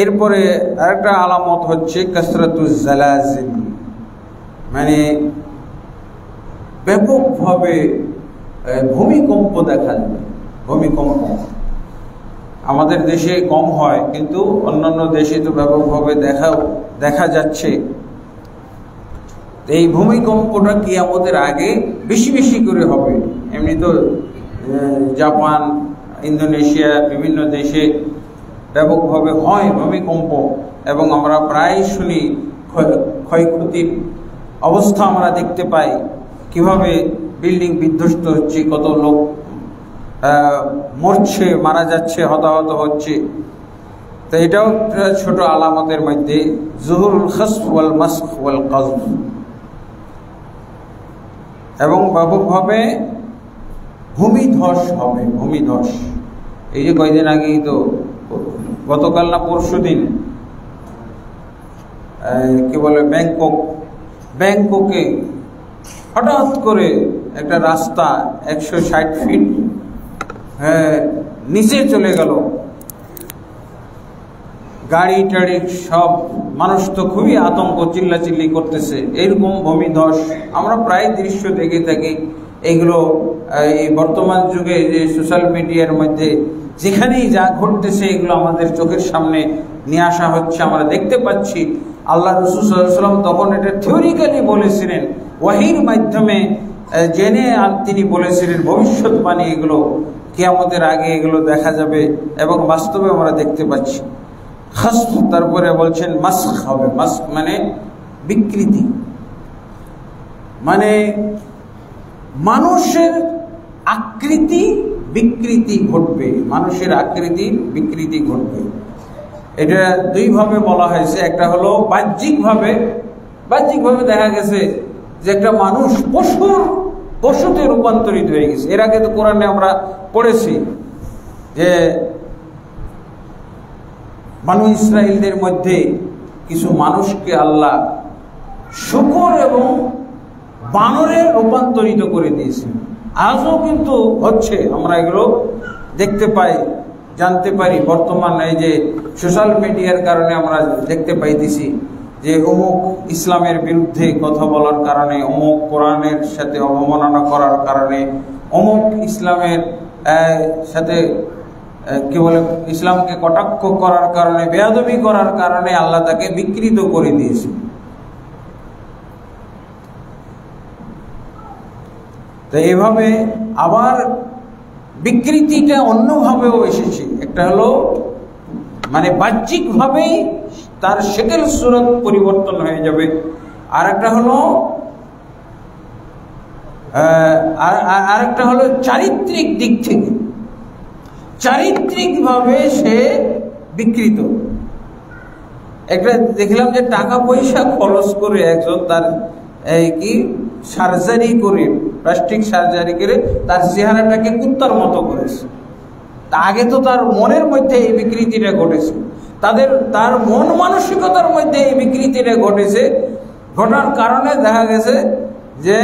এরপরে আরেকটা আলামত হচ্ছে কাসরাতুজ জালাজিল, মানে ব্যাপকভাবে ভূমিকম্প দেখা যাবে। ভূমিকম্প আমাদের দেশে কম হয়, কিন্তু অন্যান্য দেশে তো ব্যাপকভাবে দেখা যাচ্ছে। এই ভূমিকম্পটা কিয়ামতের আগে বেশি বেশি করে হবে। এমনি তো জাপান, ইন্দোনেশিয়া, বিভিন্ন দেশে ব্যাপকভাবে হয় ভূমিকম্প, এবং আমরা প্রায় শুনি ক্ষয়ক্ষতির অবস্থা আমরা দেখতে পাই, কিভাবে বিল্ডিং বিধ্বস্ত হচ্ছে, কত লোক মরছে, মারা যাচ্ছে, হতাহত হচ্ছে। তো এটাও ছোট আলামতের মধ্যে, জুহুরুল খাসফ ওয়াল মাসখ ওয়াল কাযফ, এবং ব্যাপকভাবে ভূমিধস হবে। ভূমিধস এই যে কয়েকদিন আগেই তো, গতকাল না পরশু দিন, কি বলে, ব্যাংককে হঠাৎ করে একটা রাস্তা 160 ফিট নিচে চলে গেল, গাড়ি টাড়ি সব, মানুষ তো খুবই আতঙ্ক, চিল্লাচিল্লি করতেছে। এরকম ভূমিধস আমরা প্রায় দৃশ্য দেখে থাকি, এইগুলো এই বর্তমান যুগে যে সোশ্যাল মিডিয়ার মধ্যে যেখানেই যা ঘটতেছে এগুলো আমাদের চোখের সামনে নিয়ে আসা হচ্ছে, আমরা দেখতে পাচ্ছি। আল্লাহ রাসূল সাল্লাল্লাহু আলাইহি ওয়াসাল্লাম তখন এটা থিওরিক্যালি বলেছিলেন, ওয়াহির মাধ্যমে জেনে তিনি বলেছিলেন ভবিষ্যৎবাণী এগুলো কিয়ামতের আগে এগুলো দেখা যাবে এবং বাস্তবে আমরা দেখতে পাচ্ছি। খাসফ, তারপরে বলছেন মাসখ হবে। মাসখ মানে বিকৃতি, মানে মানুষের আকৃতি বিকৃতি ঘটবে, মানুষের আকৃতির বিকৃতি ঘটবে। এটা দুইভাবে বলা হয়েছে। একটা হলো বাহ্যিকভাবে দেখা গেছে যে একটা মানুষ পশুতে রূপান্তরিত হয়ে গেছে। এর আগে তো কোরআনে আমরা পড়েছি যে বনু ইসরাইলদের মধ্যে কিছু মানুষকে আল্লাহ শূকর এবং বানরে রূপান্তরিত করে দিয়েছেন। আজও কিন্তু হচ্ছে, আমরা এগুলো দেখতে পাই, জানতে পারি। বর্তমান এই যে সোশ্যাল মিডিয়ার কারণে আমরা দেখতে পাইতেছি যে অমুক ইসলামের বিরুদ্ধে কথা বলার কারণে, অমুক কোরআনের সাথে অবমাননা করার কারণে, অমুক ইসলামের সাথে কি বলে ইসলামকে কটাক্ষ করার কারণে, বেয়াদবি করার কারণে আল্লাহ তাকে বিকৃত করে দিয়েছে। তো এইভাবে আবার বিকৃতিটা অন্যভাবেও এসেছে। একটা হলো মানে বাহ্যিকভাবেই তার শেকেল সুরত পরিবর্তন হয়ে যাবে, আর একটা হলো আরেকটা হলো চারিত্রিক দিক থেকে, চারিত্রিকভাবে সে বিকৃত। একটা দেখলাম যে টাকা পয়সা খরচ করে একজন তার কি সার্জারি করে, প্লাস্টিক সার্জারি করে তার চেহারাটাকে কুত্তার মতো করেছে। আগে তো তার মনের মধ্যে এই বিকৃতিটা ঘটেছে, তার মন মানসিকতার মধ্যে এই বিকৃতিটা ঘটেছে। ঘটার কারণে দেখা গেছে যে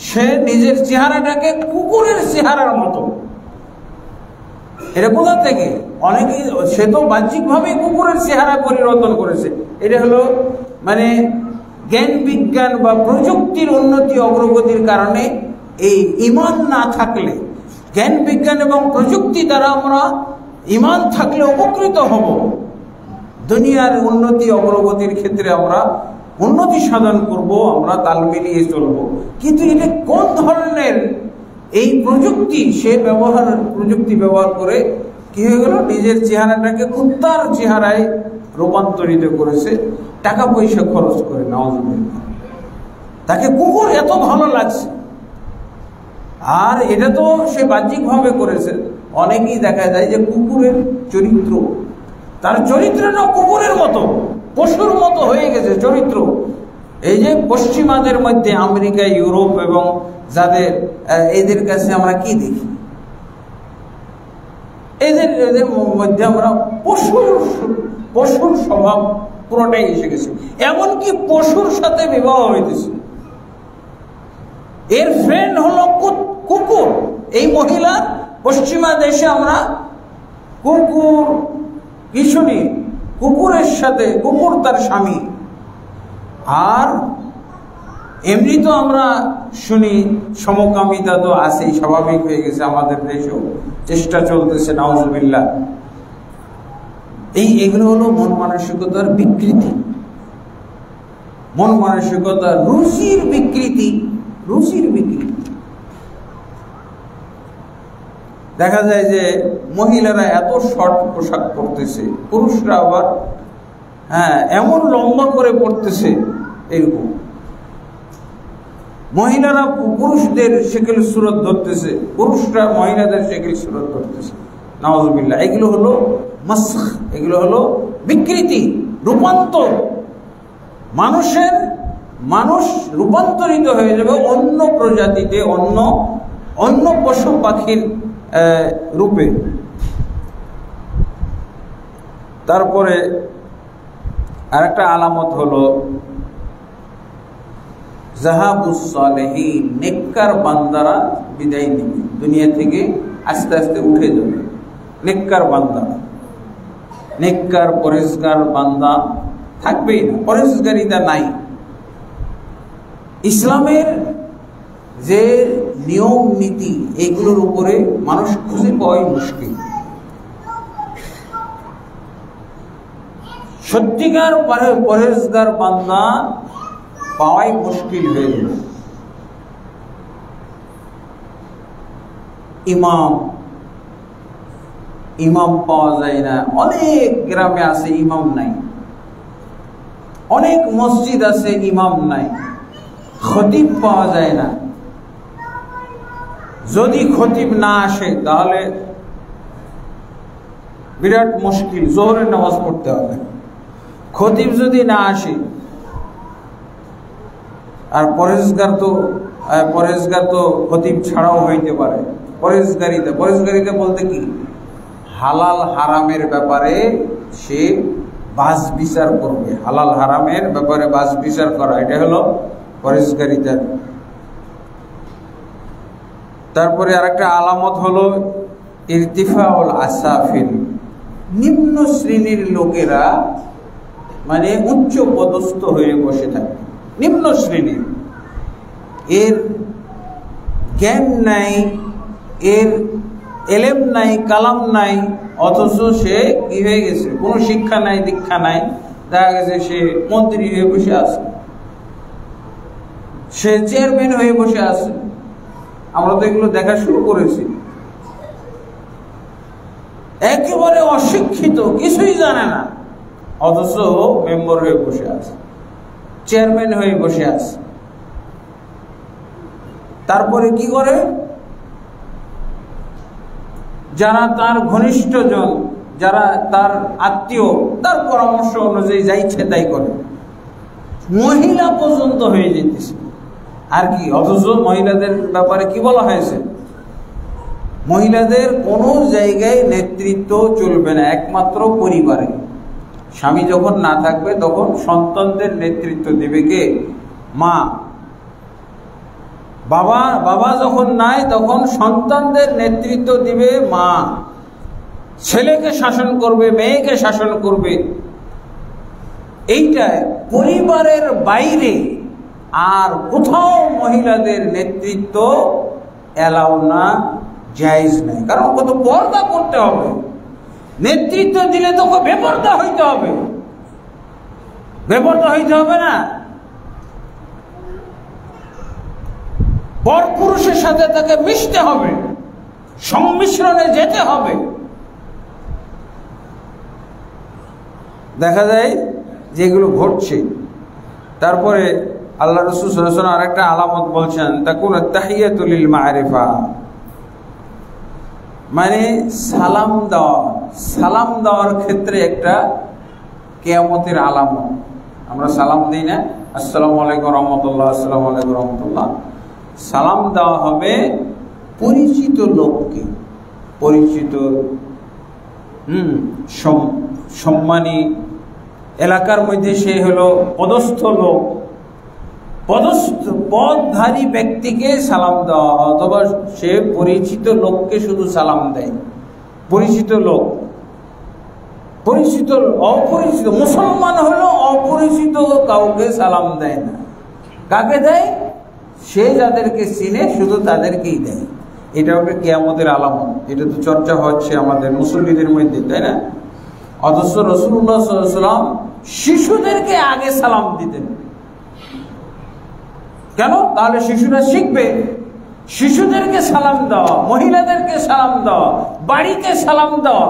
সে নিজের চেহারাটাকে কুকুরের চেহারার মতো। এটা কোথা থেকে? অনেকে, সে তো বাহ্যিকভাবে কুকুরের চেহারা পরিবর্তন করেছে। এটা হলো মানে জ্ঞান বিজ্ঞান বা প্রযুক্তির উন্নতি অগ্রগতির কারণে। এই ঈমান না থাকলে, জ্ঞান বিজ্ঞান এবং প্রযুক্তি দ্বারা আমরা ঈমান থাকলে উপকৃত হব, দুনিয়ার উন্নতি অগ্রগতির ক্ষেত্রে আমরা উন্নতি সাধন করব, আমরা তাল মিলিয়ে চলব। কিন্তু এটা কোন ধরনের এই প্রযুক্তি? সে প্রযুক্তি ব্যবহার করে কি হয়ে গেল, নিজের চেহারাটাকে কুত্তার চেহারায় রূপান্তরিত করেছে, টাকা পয়সা খরচ করে। নাউযুবিল্লাহ, তাকে কুকুর এত ভালো লাগছে। আর এটা তো সে বাহ্যিকভাবে করেছে। অনেকেই দেখা যায় যে কুকুরের চরিত্র, তার চরিত্রটা কুকুরের মতো, পশুর মতো হয়ে গেছে চরিত্র। এই যে পশ্চিমাদের মধ্যে আমেরিকা, ইউরোপ এবং যাদের এদের কাছে আমরা কি দেখি, এদের মধ্যে আমরা পশুর স্বভাব পুরোটাই এসে গেছে। এমনকি পশুর সাথে বিবাহ হইতেছে। এর ফ্রেন্ড হলো কুকুর। এই মহিলা পশ্চিমা দেশে আমরা কুকুর কি শুনি, কুকুরের সাথে, কুকুর তার স্বামী। আর এমনি তো আমরা শুনি সমকামিতা তো আছেই, স্বাভাবিক হয়ে গেছে আমাদের দেশেও, চেষ্টা চলতেছে। নাউযুবিল্লাহ। এগুলো হলো মন মানসিকতার বিকৃতি, মন মানসিকতা, রুচির বিকৃতি। দেখা যায় যে মহিলারা এত শর্ট পোশাক পরতেছে, পুরুষরা আবার এমন লম্বা করে পড়তেছে। এরকম মহিলারা পুরুষদের শেকেল সুরত ধরতেছে, পুরুষরা মহিলাদের শেকেল সুরত ধরতেছে। নাউযুবিল্লাহ। এগুলো হলো মাসখ, এগুলো হলো বিকৃতি, রূপান্তর। মানুষ রূপান্তরিত হয়ে যাবে অন্য প্রজাতিতে, অন্য পশু পাখির রূপে। তারপরে আরেকটা আলামত হলো যাহাবুস সালেহিন, নেককার বান্দারা বিদায় নিবে, দুনিয়া থেকে আস্তে আস্তে উঠে যাবে। নেককার বান্দা, নেককার পরেশগার বান্দা থাকবেই না, পরেশগারিতা নাই। ইসলামের যে নিয়ম নীতি এইগুলোর উপরে মানুষ খুঁজে পাওয়াই মুশকিল। সত্যিকার পরেজগার বান্দা পাওয়াই মুশকিল হয়ে গেল। ইমাম পাওয়া যায় না, অনেক গ্রামে আছে ইমাম নাই, অনেক মসজিদ আছে ইমাম নাই, খতিব পাওয়া যায় না। যদি খতিব না আসে তাহলে বিরাট মুশকিল, জোহরের নামাজ পড়তে হবে। খতিব যদি না আসে, আর পরেজগার তো খতিব ছাড়াও হইতে পারে। পরেজগারিতা বলতে কি, হালাল হারামের ব্যাপারে সে বাজ বিচার করবে, হালাল হারামের ব্যাপারে বাজ বিচার করা, এটা হলো পরেজগারিতা। তারপরে আরেকটা আলামত হলো ইরতিফাউল আসাফিল, নিম্ন শ্রেণীর লোকেরা মানে উচ্চ পদস্থ হয়ে বসে থাকে। নিম্ন শ্রেণীর, এর জ্ঞান নাই, এর এলেম নাই, কালাম নাই, অথচ সে কি হয়ে গেছে, কোনো শিক্ষা নাই, দীক্ষা নাই, দেখা গেছে সে মন্ত্রী হয়ে বসে আছে, সে চেয়ারম্যান হয়ে বসে আছে। আমরা তো এগুলো দেখা শুরু করেছি। একেবারে অশিক্ষিত, কিছুই জানে না, অথচ মেম্বার হয়ে বসে আছে, চেয়ারম্যান হয়ে বসে আছে। তারপরে কি করে, যারা তার ঘনিষ্ঠজন, যারা তার আত্মীয়, তার পরামর্শ অনুযায়ী যা ইচ্ছে তাই করে। মহিলা পর্যন্ত হয়ে যেতেছে আর কি। অথচ মহিলাদের ব্যাপারে কি বলা হয়েছে, মহিলাদের কোনো জায়গায় নেতৃত্ব চলবে না, একমাত্র পরিবারে। স্বামী যখন না থাকবে তখন সন্তানদের নেতৃত্ব দিবে কে, মা। বাবা যখন নাই তখন সন্তানদের নেতৃত্ব দিবে মা। ছেলেকে শাসন করবে, মেয়েকে শাসন করবে। এইটাই পরিবারের বাইরে আর কোথাও মহিলাদের নেতৃত্ব এলাও না, জায়েজ নাই। কারণ কত পর্দা করতে হবে, নেতৃত্ব দিলে তো বেপর্দা হইতে হবে, বেপর্দা হইতে হবে না। পরপুরুষের সাথে তাকে মিশতে হবে, সংমিশ্রণে যেতে হবে। দেখা যায় যেগুলো ঘটছে। তারপরে আল্লাহ রাসূল সাল্লাল্লাহু আলাইহি ওয়াসাল্লাম আরেকটা আলামত বলছেন, তাকুন আত-তাহিয়াতু লিল মা'রিফা, মানে সালাম দেওয়ার ক্ষেত্রে একটা কিয়ামতের আলামত। আমরা সালাম দিই না, আসসালামু আলাইকুম রাহমাতুল্লাহ, আসসালামু আলাইকুম রাহমাতুল্লাহ। সালাম দেওয়া হবে পরিচিত লোককে, পরিচিত সম্মানী এলাকার মধ্যে সে হলো পদস্থ লোক, পদধারী ব্যক্তিকে সালাম দেওয়া, অথবা সে পরিচিত লোককে শুধু সালাম দেয়। পরিচিত লোক, পরিচিত অপরিচিত, মুসলমান হলো অপরিচিত কাউকে সালাম দেয় না। কাকে দেয়, সে যাদেরকে চিনে শুধু তাদেরকেই দেয়। এটা একটা কিয়ামতের আলামত। এটা তো চর্চা হচ্ছে আমাদের মুসল্লিদের মধ্যে, তাই না? অথচ রাসূলুল্লাহ সাল্লাল্লাহু আলাইহি ওয়াসাল্লাম শিশুদেরকে আগে সালাম দিতেন। কেন? তাহলে শিশুরা শিখবে। শিশুদেরকে সালাম দেওয়া, মহিলাদেরকে সালাম দেওয়া, বাড়িতে সালাম দেওয়া।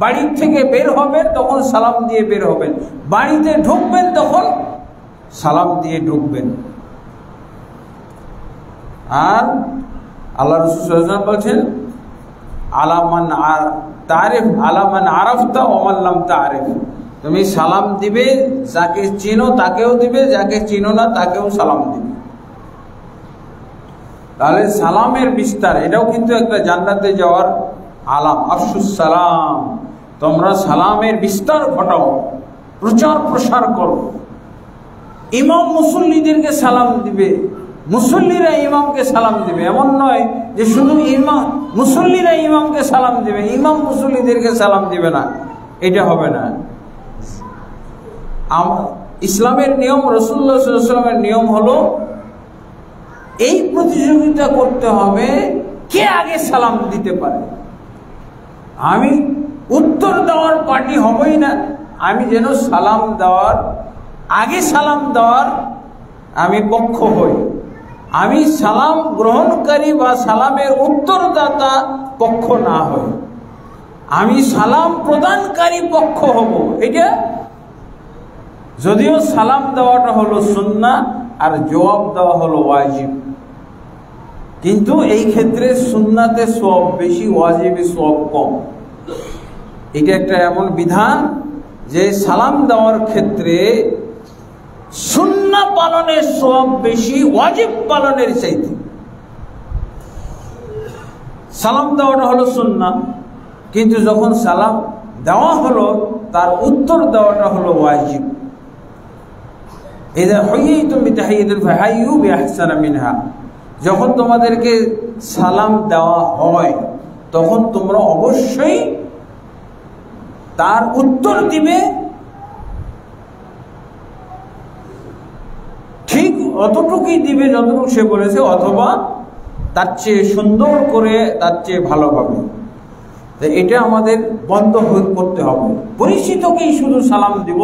বাড়ির থেকে বের হবেন তখন সালাম দিয়ে বের হবেন, বাড়িতে ঢুকবেন তখন সালাম দিয়ে ঢুকবেন। আর আল্লাহ রাসূল সাল্লাল্লাহু আলাইহি ওয়াসাল্লাম বলছেন, আলামান আরাফতা ওয়া মান লাম তা'রিফ, তুমি সালাম দিবে, যাকে চিনো তাকেও দিবে, যাকে চিনো না তাকেও সালাম দিবে। তাহলে সালামের বিস্তার, এটাও কিন্তু একটা জান্নাতে যাওয়ার আলাম। আফসুস সালাম, তোমরা সালামের বিস্তার ঘটাও, প্রচার প্রসার করো। ইমাম মুসল্লিদেরকে সালাম দিবে, মুসল্লিরা ইমামকে সালাম দিবে। এমন নয় যে শুধু মুসল্লিরা ইমামকে সালাম দিবে, ইমাম মুসল্লিদেরকে সালাম দিবে না, এটা হবে না। ইসলামের নিয়ম, রাসূলুল্লাহ সাল্লাল্লাহু আলাইহি ওয়াসাল্লামের নিয়ম হলো এই প্রতিযোগিতা করতে হবে কে আগে সালাম দিতে পারে। আমি উত্তর দেওয়ার পার্টি হবই না, আমি যেন সালাম দেওয়ার আগে সালাম দেওয়ার আমি পক্ষ হই। আমি সালাম গ্রহণকারী বা সালামের উত্তরদাতা পক্ষ না হই, আমি সালাম প্রদানকারী পক্ষ হব। এটা যদিও সালাম দেওয়াটা হলো সুন্নাহ আর জবাব দেওয়া হলো ওয়াজিব, কিন্তু এই ক্ষেত্রে সুন্নাতে সওয়াব বেশি, ওয়াজিবে সওয়াব কম। এটা একটা এমন বিধান যে সালাম দেওয়ার ক্ষেত্রে সুন্নাহ পালনের সওয়াব বেশি ওয়াজিব পালনের চাইতে। সালাম দেওয়াটা হলো সুন্নাহ, কিন্তু যখন সালাম দেওয়া হলো তার উত্তর দেওয়াটা হলো ওয়াজিব। ইযা হুয়িতুম বিতাহিয়াতিন ফাহাইয়ু বিআহসানা মিনহা, যখন তোমাদেরকে সালাম দেওয়া হয় তখন তোমরা অবশ্যই তার উত্তর দিবে ঠিক অতটুকুই দিবে যতটুকু সে বলেছে, অথবা তার চেয়ে সুন্দর করে, তার চেয়ে ভালোভাবে। এটা আমাদের বন্ধ করতে হবে। পরিচিতকেই শুধু সালাম দিব,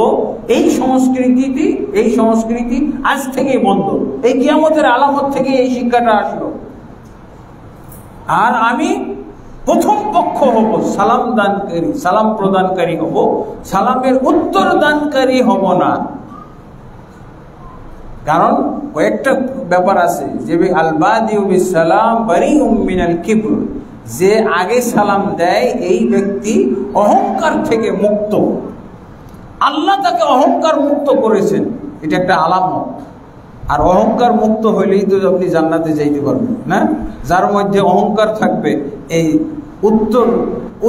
এই সংস্কৃতি আজ থেকেই বন্ধ। এই কিয়ামতের আলামত থেকে এই শিক্ষাটা আসলো। আর আমি প্রথম পক্ষ হব, সালাম দানকারী, সালাম প্রদানকারী হব, সালামের উত্তর দানকারী হব না। কারণ কয়েকটা ব্যাপার আছে, যে আল বাদিউ বিস সালাম বারিউম মিনাল কিবর, যে আগে সালাম দেয় এই ব্যক্তি অহংকার থেকে মুক্ত। আল্লাহ তাকে অহংকার মুক্ত করেছেন, এটা একটা আলামত। আর অহংকার মুক্ত হইলেই তো আপনি জান্নাতে যাইতে পারবেন না। যার মধ্যে অহংকার থাকবে, এই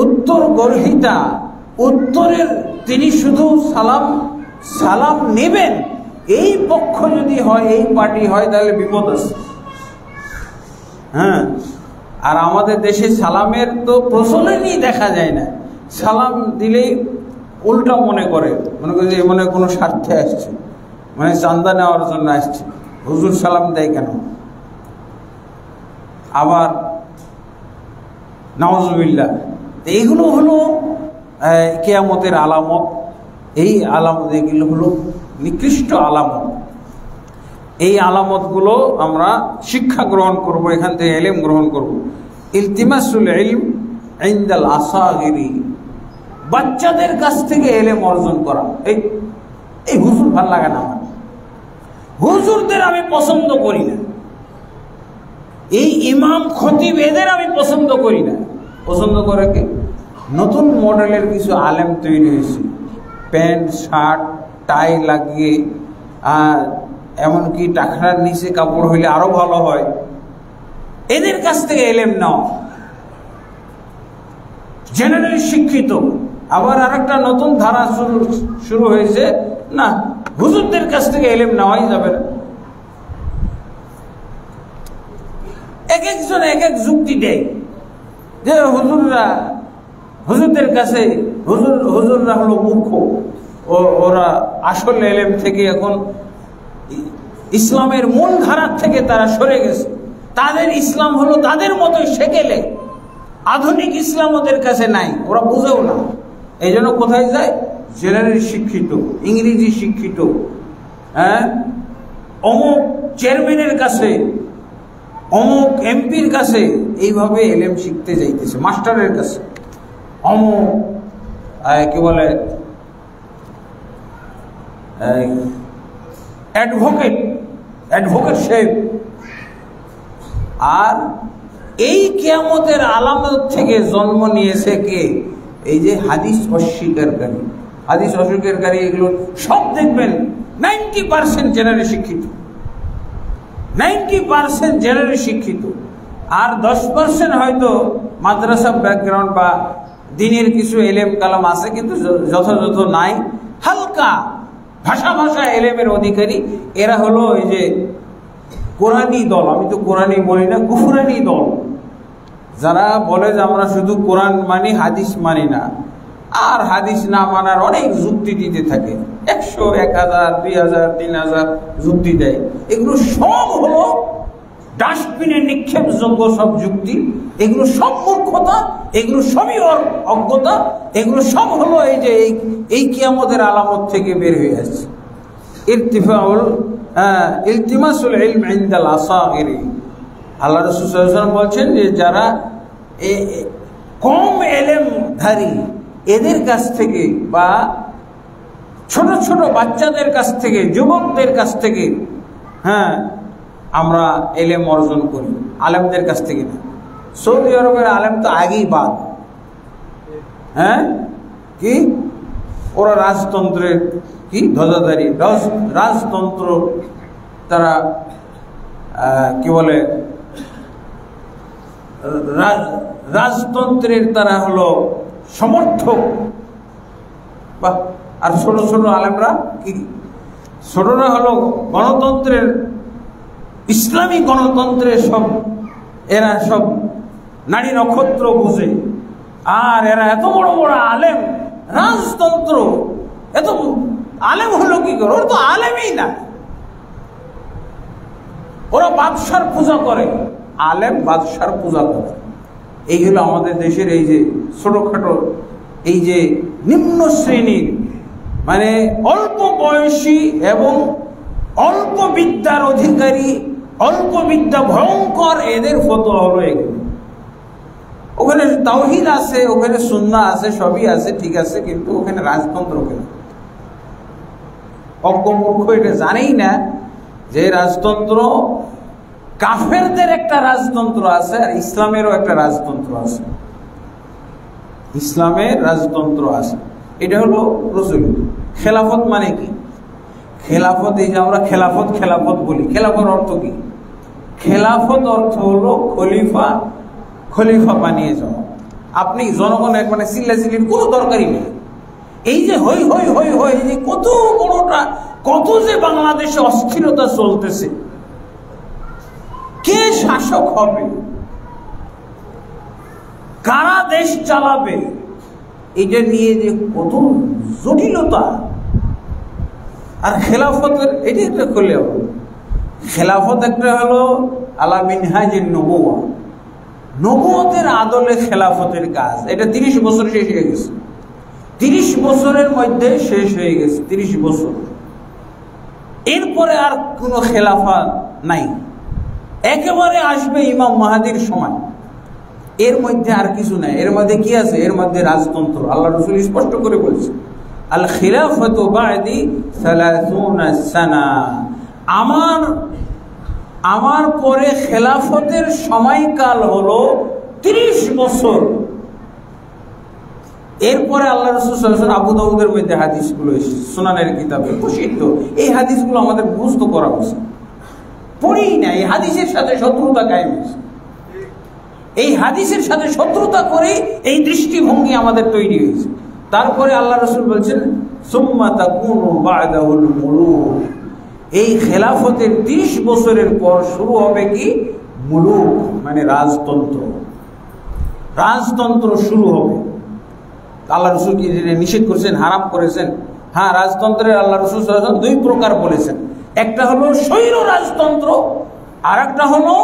উত্তর গর্হিতা, উত্তরের তিনি শুধু সালাম নেবেন, এই পক্ষ যদি হয়, এই পার্টি হয়, তাহলে বিপদ আছে। হ্যাঁ, আর আমাদের দেশে সালামের তো প্রচলনই দেখা যায় না। সালাম দিলেই উল্টা মনে করে যে মনে কোনো স্বার্থে আসছে, মানে চান্দা নেওয়ার জন্য আসছে। হুজুর সালাম দেয় কেন? আবার নাউজুবিল্লাহ, এইগুলো হলো কিয়ামতের আলামত। এই আলামত, এগুলো হলো নিকৃষ্ট আলামত। এই আলামতগুলো আমরা শিক্ষা গ্রহণ করব, এখান থেকে ইলম গ্রহণ করব। ইলতিমাসুল ইলম ইনদাল আসাগিরি, বাচ্চাদের কাছ থেকে ইলম অর্জন করা। এই হুজুর ভালো লাগে না আমার, হুজুরদের আমি পছন্দ করি না, এই ইমাম খতিব এদের আমি পছন্দ করি না। পছন্দ করে কি? নতুন মডেলের কিছু আলেম তৈরি হয়েছে, প্যান্ট শার্ট টাই লাগিয়ে, এমনকি টাকরার নিচে কাপড় হইলে আরো ভালো হয়, এদের কাছ থেকে ইলম নাও। জেনারেলি শিক্ষিত। আবার আরেকটা নতুন ধারা শুরু হয়েছে, না হুজুরদের কাছ থেকে ইলম নেওয়াই যাবে না। এক একজন এক এক যুক্তি দেয় যে হুজুরদের কাছে হুজুররা হলো মূর্খ, ওরা আসল ইলম থেকে এখন ইসলামের মূল ধারার থেকে তারা সরে গেছে। তাদের ইসলাম হলো তাদের মতোই সেকেলে, আধুনিক ইসলাম ওদের কাছে নাই, ওরা বুঝেও না। এই জন্য কোথায় যায়? জেনারেল শিক্ষিত, ইংরেজি শিক্ষিত, অমুক চেয়ারম্যানের কাছে, অমুক এমপির কাছে, এইভাবে এলএম শিখতে যাইতেছে, মাস্টারের কাছে, অমুক কি বলে অ্যাডভোকেট সাহেব। আর এই কিয়ামতের আলামত থেকে জন্ম নিয়েছে কে? এই যে হাদিস অস্বীকারী, হাদিস অস্বীকারী, এগুলো সব দেখবেন 90% জেনারেল শিক্ষিত, 90% জেনারেল শিক্ষিত। আর 10% হয়তো মাদ্রাসা ব্যাকগ্রাউন্ড বা দিনের কিছু এলেম কালাম আছে, কিন্তু যথাযথ নাই, হালকা ভাষা এলেমের অধিকারী। এরা হলো এই যে কোরআনী দল, আমি তো কোরআনী বলি না, কুফরানি দল, যারা বলে যে আমরা শুধু কোরআন মানি, হাদিস মানি না। আর হাদিস না মানার অনেক যুক্তি দিতে থাকে, 100, 1000, 2000, 3000 যুক্তি দেয়। এগুলো সব হলো ডাস্টবিনে নিক্ষেপযোগ্য সব যুক্তি, এগুলো সব মূর্খতা, এগুলো সবই অজ্ঞতা, এগুলো সব হলো এই যে এই কিয়ামতের আলামত থেকে বের হয়ে আসছে। ইলতিমাসুল ইলম ইনদাল আসাগিরি, আল্লাহ রাসূল সাল্লাল্লাহু আলাইহি ওয়াসাল্লাম বলছেন যে যারা কম এলেমধারী এদের কাছ থেকে বা ছোট ছোট বাচ্চাদের কাছ থেকে, যুবকদের কাছ থেকে আমরা এলেম অর্জন করি, আলেমদের কাছ থেকে না। সৌদি আরবের আলেম তো আগেই বাদ। কি ওরা রাজতন্ত্রের কি ধ্বজাধারী, রাজতন্ত্র তারা কি বলে, রাজতন্ত্রের তারা হলো সমর্থক। বা আর ছোট ছোট আলেমরা কি, ছোটরা হলো গণতন্ত্রের, ইসলামী গণতন্ত্রের সব, এরা সব নারী নক্ষত্র বুঝে। আর এরা এত বড় বড় আলেম, রাজতন্ত্র, এত আলেম হলো কি করে? ওরা তো আলেমই না, ওরা বাদশার পূজা করে। আলেম বাদশার পূজা করে। এই হলো আমাদের দেশের এই যে ছোটখাটো, এই যে নিম্ন শ্রেণীর, মানে অল্প বয়সী এবং অল্প বিদ্যার অধিকারী, অল্প বিদ্যা ভয়ঙ্কর, এদের ফতোয়া হলো এগুলো। ওখানে তাওহীদ আছে, ওখানে সুন্নাহ আছে, সবই আছে, ঠিক আছে, কিন্তু ওখানে রাজতন্ত্র কেন? অজ্ঞমূর্খ এটা জানেই না যে রাজতন্ত্র, কাফেরদের একটা রাজতন্ত্র আছে আর ইসলামেরও একটা রাজতন্ত্র আছে। ইসলামের রাজতন্ত্র আছে, এটা হলো রসুল। খেলাফত মানে কি? খেলাফত, এই যে আমরা খেলাফত খেলাফত বলি, খেলাফত অর্থ কি? খেলাফত অর্থ হলো খলিফা, খলিফা বানিয়ে যাওয়া। আপনি জনগণ মানে চিল্লাচিল্লির কোনো দরকারই নেই। এই যে হই হই হই হই, এই যে কত বড়টা, কত যে বাংলাদেশে অস্থিরতা চলতেছে, কে শাসক হবে, কারা দেশ চালাবে, এটা নিয়ে যে কত জটিলতা। আর খেলাফতের এটি একটা করলে হবে। খেলাফত একটা হলো আলা মিনহাজের নবুয়া, নবুয়তের আদলে খেলাফতের কাজ। এটা 30 বছর শেষ হয়ে গেছে, 30 বছরের মধ্যে শেষ হয়ে গেছে, 30 বছর। এরপরে আর কোনো খেলাফা নাই, একেবারে আসবে ইমাম মাহাদির সময়। এর মধ্যে আর কিছু নাই। এর মধ্যে কি আছে? এর মধ্যে রাজতন্ত্র। আল্লাহ রাসূল স্পষ্ট করে বলছে, আল খিলাফাতু বা'দি 30 সানা, আমার পরে খেলাফতের সময়কাল হলো 30 বছর। এরপরে আল্লাহ রাসূল সাল্লাল্লাহু আলাইহি ওয়াসাল্লাম, আবু দাউদের মধ্যে হাদিসগুলো এসেছে, সুনানের কিতাবে প্রসিদ্ধ। এই হাদিসগুলো আমাদের মুখস্থ করা উচিত। পড়ি না, এই হাদিসের সাথে শত্রুতা কায়েম হয়েছে। এই হাদিসের সাথে শত্রুতা করে এই দৃষ্টিভঙ্গি আমাদের তৈরি হয়েছে। তারপরে আল্লাহ রাসূল বলছেন, সুম্মা তাকুনু বা'দাহুল মুলুক, এই খেলাফতের 30 বছরের পর শুরু হবে কি? মুলুক, মানে রাজতন্ত্র। রাজতন্ত্র শুরু হবে। আল্লাহ রাসূল কি নিষেধ করেছেন, হারাম করেছেন? হ্যাঁ, রাজতন্ত্রের আল্লাহ রাসূল সাল্লাল্লাহু আলাইহি ওয়াসাল্লাম 2 প্রকার বলেছেন। একটা হলো স্বৈর রাজতন্ত্র, আর একটা হলো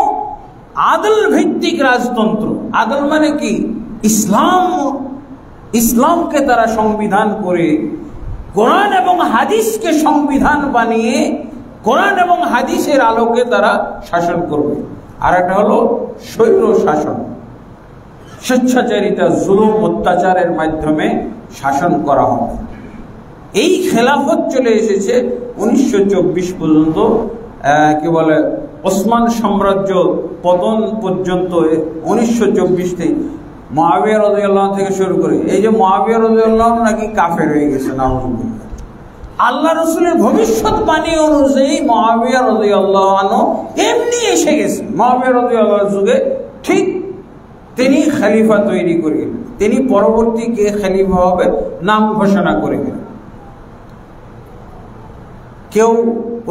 আদল ভিত্তিক রাজতন্ত্র। আদল মানে কি? ইসলামকে তারা সংবিধান করে, কোরআন এবং হাদিসকে সংবিধান বানিয়ে, কোরআন এবং হাদিসের আলোকে তারা শাসন করবে। আর একটা হলো স্বৈর শাসন, স্বেচ্ছাচারিতা, জুলুম, অত্যাচারের মাধ্যমে শাসন করা হবে। এই খেলাফত চলে এসেছে 1924 পর্যন্ত। কি বলে, ওসমান সাম্রাজ্য পতন পর্যন্ত 1924 থেকে মুআবিয়া রাদিয়াল্লাহু আনহু থেকে শুরু করে। এই যে মুআবিয়া রাদিয়াল্লাহু আনহু নাকি কাফের হয়ে গেছে, নাউযুবিল্লাহ। আল্লাহ রাসূলের ভবিষ্যৎবাণী অনুযায়ী মুআবিয়া রাদিয়াল্লাহু আনহু এমনি এসে গেছে। মুআবিয়া রাদিয়াল্লাহু আনহু যুগে ঠিক তিনি খলিফা তৈরি করে গেলেন। তিনি পরবর্তী কে খলিফা হবে নাম ঘোষণা করে গেলেন। কেউ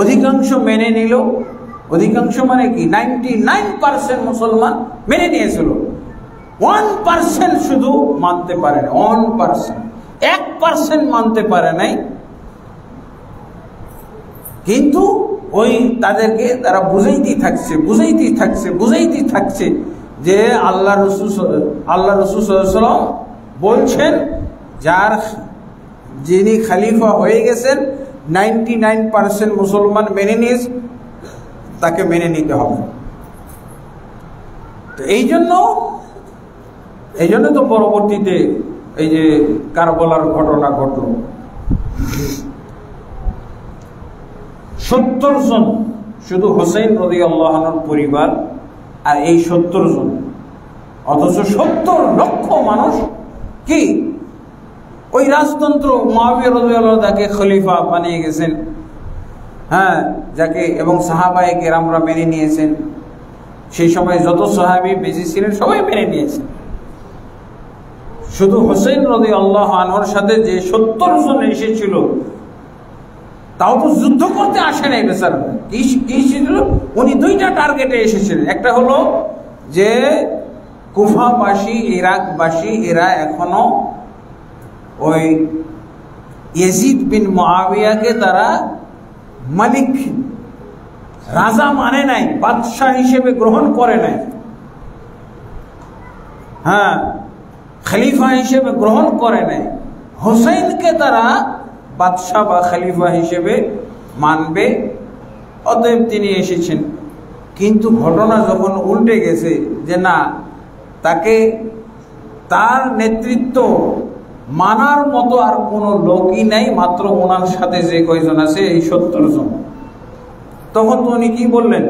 অধিকাংশ মেনে নিল, অধিকাংশ মানে কি 99% মুসলমান মেনে নিয়েছিল, 1% শুধু মানতে পারে না। 1% মানতে পারে নাই। কিন্তু ওই তাদেরকে তারা বুঝাইতেই থাকছে যে আল্লাহ রসুল সাল্লাল্লাহু আলাইহি ওয়াসাল্লাম বলছেন যিনি খলিফা হয়ে গেছেন 99% মুসলমান মেনে নিয়েছে, তাকে মেনে নিতে হবে। তো এই জন্য তো পরবর্তীতে এই যে কারবালার ঘটনা ঘটল। 70 জন শুধু হোসেন রাদিয়াল্লাহু আনহুর পরিবার, আর এই 70 জন, অথচ 70 লক্ষ মানুষ কি ওই রাজতন্ত্র মুআবিয়া রাদিয়াল্লাহু আনহু তাকে খলিফা বানিয়ে গেছেন, হ্যাঁ, যাকে এবং সাহাবায়ে কেরামরা মেনে নিয়েছেন। সেই সময় যত সাহাবী বেঁচে ছিলেন সবাই মেনে নিয়েছেন। শুধু হোসেন রাদিয়াল্লাহু আনহুর সাথে যে 70 জন এসেছিল, তাও তো যুদ্ধ করতে আসে নাই বেচারা। কি ছিল? উনি দুইটা টার্গেটে এসেছিলেন। একটা হলো যে কুফাবাসী, ইরাকবাসী, এরা এখনো ওই ইয়াজিদ বিন মুআবিয়াকে তারা মালিক, রাজা মানে নাই, বাদশাহ হিসেবে গ্রহণ করে নাই, হ্যাঁ, খলিফা হিসেবে গ্রহণ করে নাই। হোসেনকে তারা বাদশাহ বা খলিফা হিসেবে মানবে, অতএব তিনি এসেছেন। কিন্তু ঘটনা যখন উল্টে গেছে যে না, তাকে তার নেতৃত্ব মানার মতো আর কোনো লোকই নাই, মাত্র ওনার সাথে যে কয়জন আছে এই 70 জন, তখন তো উনি কি বললেন?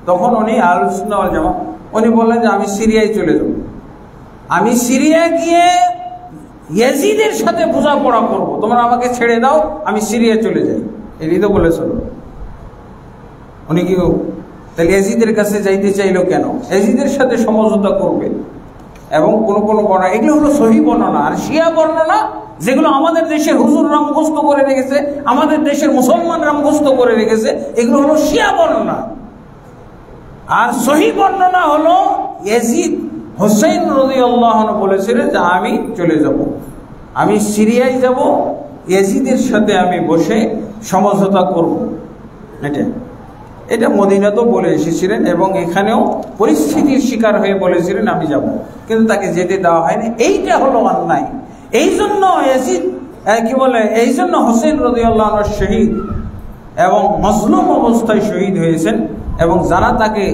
তখন উনি আহলুস সুন্নাহ ওয়াল জামাত, উনি বললেন যে আমি সিরিয়ায় চলে যাব, আমি সিরিয়া গিয়ে ইয়াজিদের সাথে বোঝাপড়া করবো, তোমরা আমাকে ছেড়ে দাও, আমি সিরিয়া চলে যাই। এই তো বলেছিল। উনি কি তাহলে ইয়াজিদের কাছে যাইতে চাইলো কেন? ইয়াজিদের সাথে সমঝোতা করবে। এবং কোন বর্ণনা, এগুলো হলো সহিহ বর্ণনা। আর শিয়া বর্ণনা যেগুলো আমাদের দেশের হুজুররা মুখস্থ করে রেখেছে, আমাদের দেশের মুসলমানরা মুখস্থ করে রেখেছে, এগুলো হলো শিয়া বর্ণনা। আর সহিহ বর্ণনা হলো ইয়াজিদ হোসেন রাদিয়াল্লাহু আনহু বলেছিলেন যে আমি চলে যাব, আমি সিরিয়ায় যাব, ইয়াজিদের সাথে আমি বসে সমঝোতা করব। এটা মদিনাতেও বলে এসেছিলেন এবং এখানেও পরিস্থিতির শিকার হয়ে বলেছিলেন আমি যাব, কিন্তু তাকে যেতে দেওয়া হয়নি। এইটা হলো অন্যায়। এই জন্য ইয়াজিদ এই জন্য হোসেন রাদিয়াল্লাহু আনহু শহীদ এবং মজলুম অবস্থায় শহীদ হয়েছেন, এবং যারা তাকে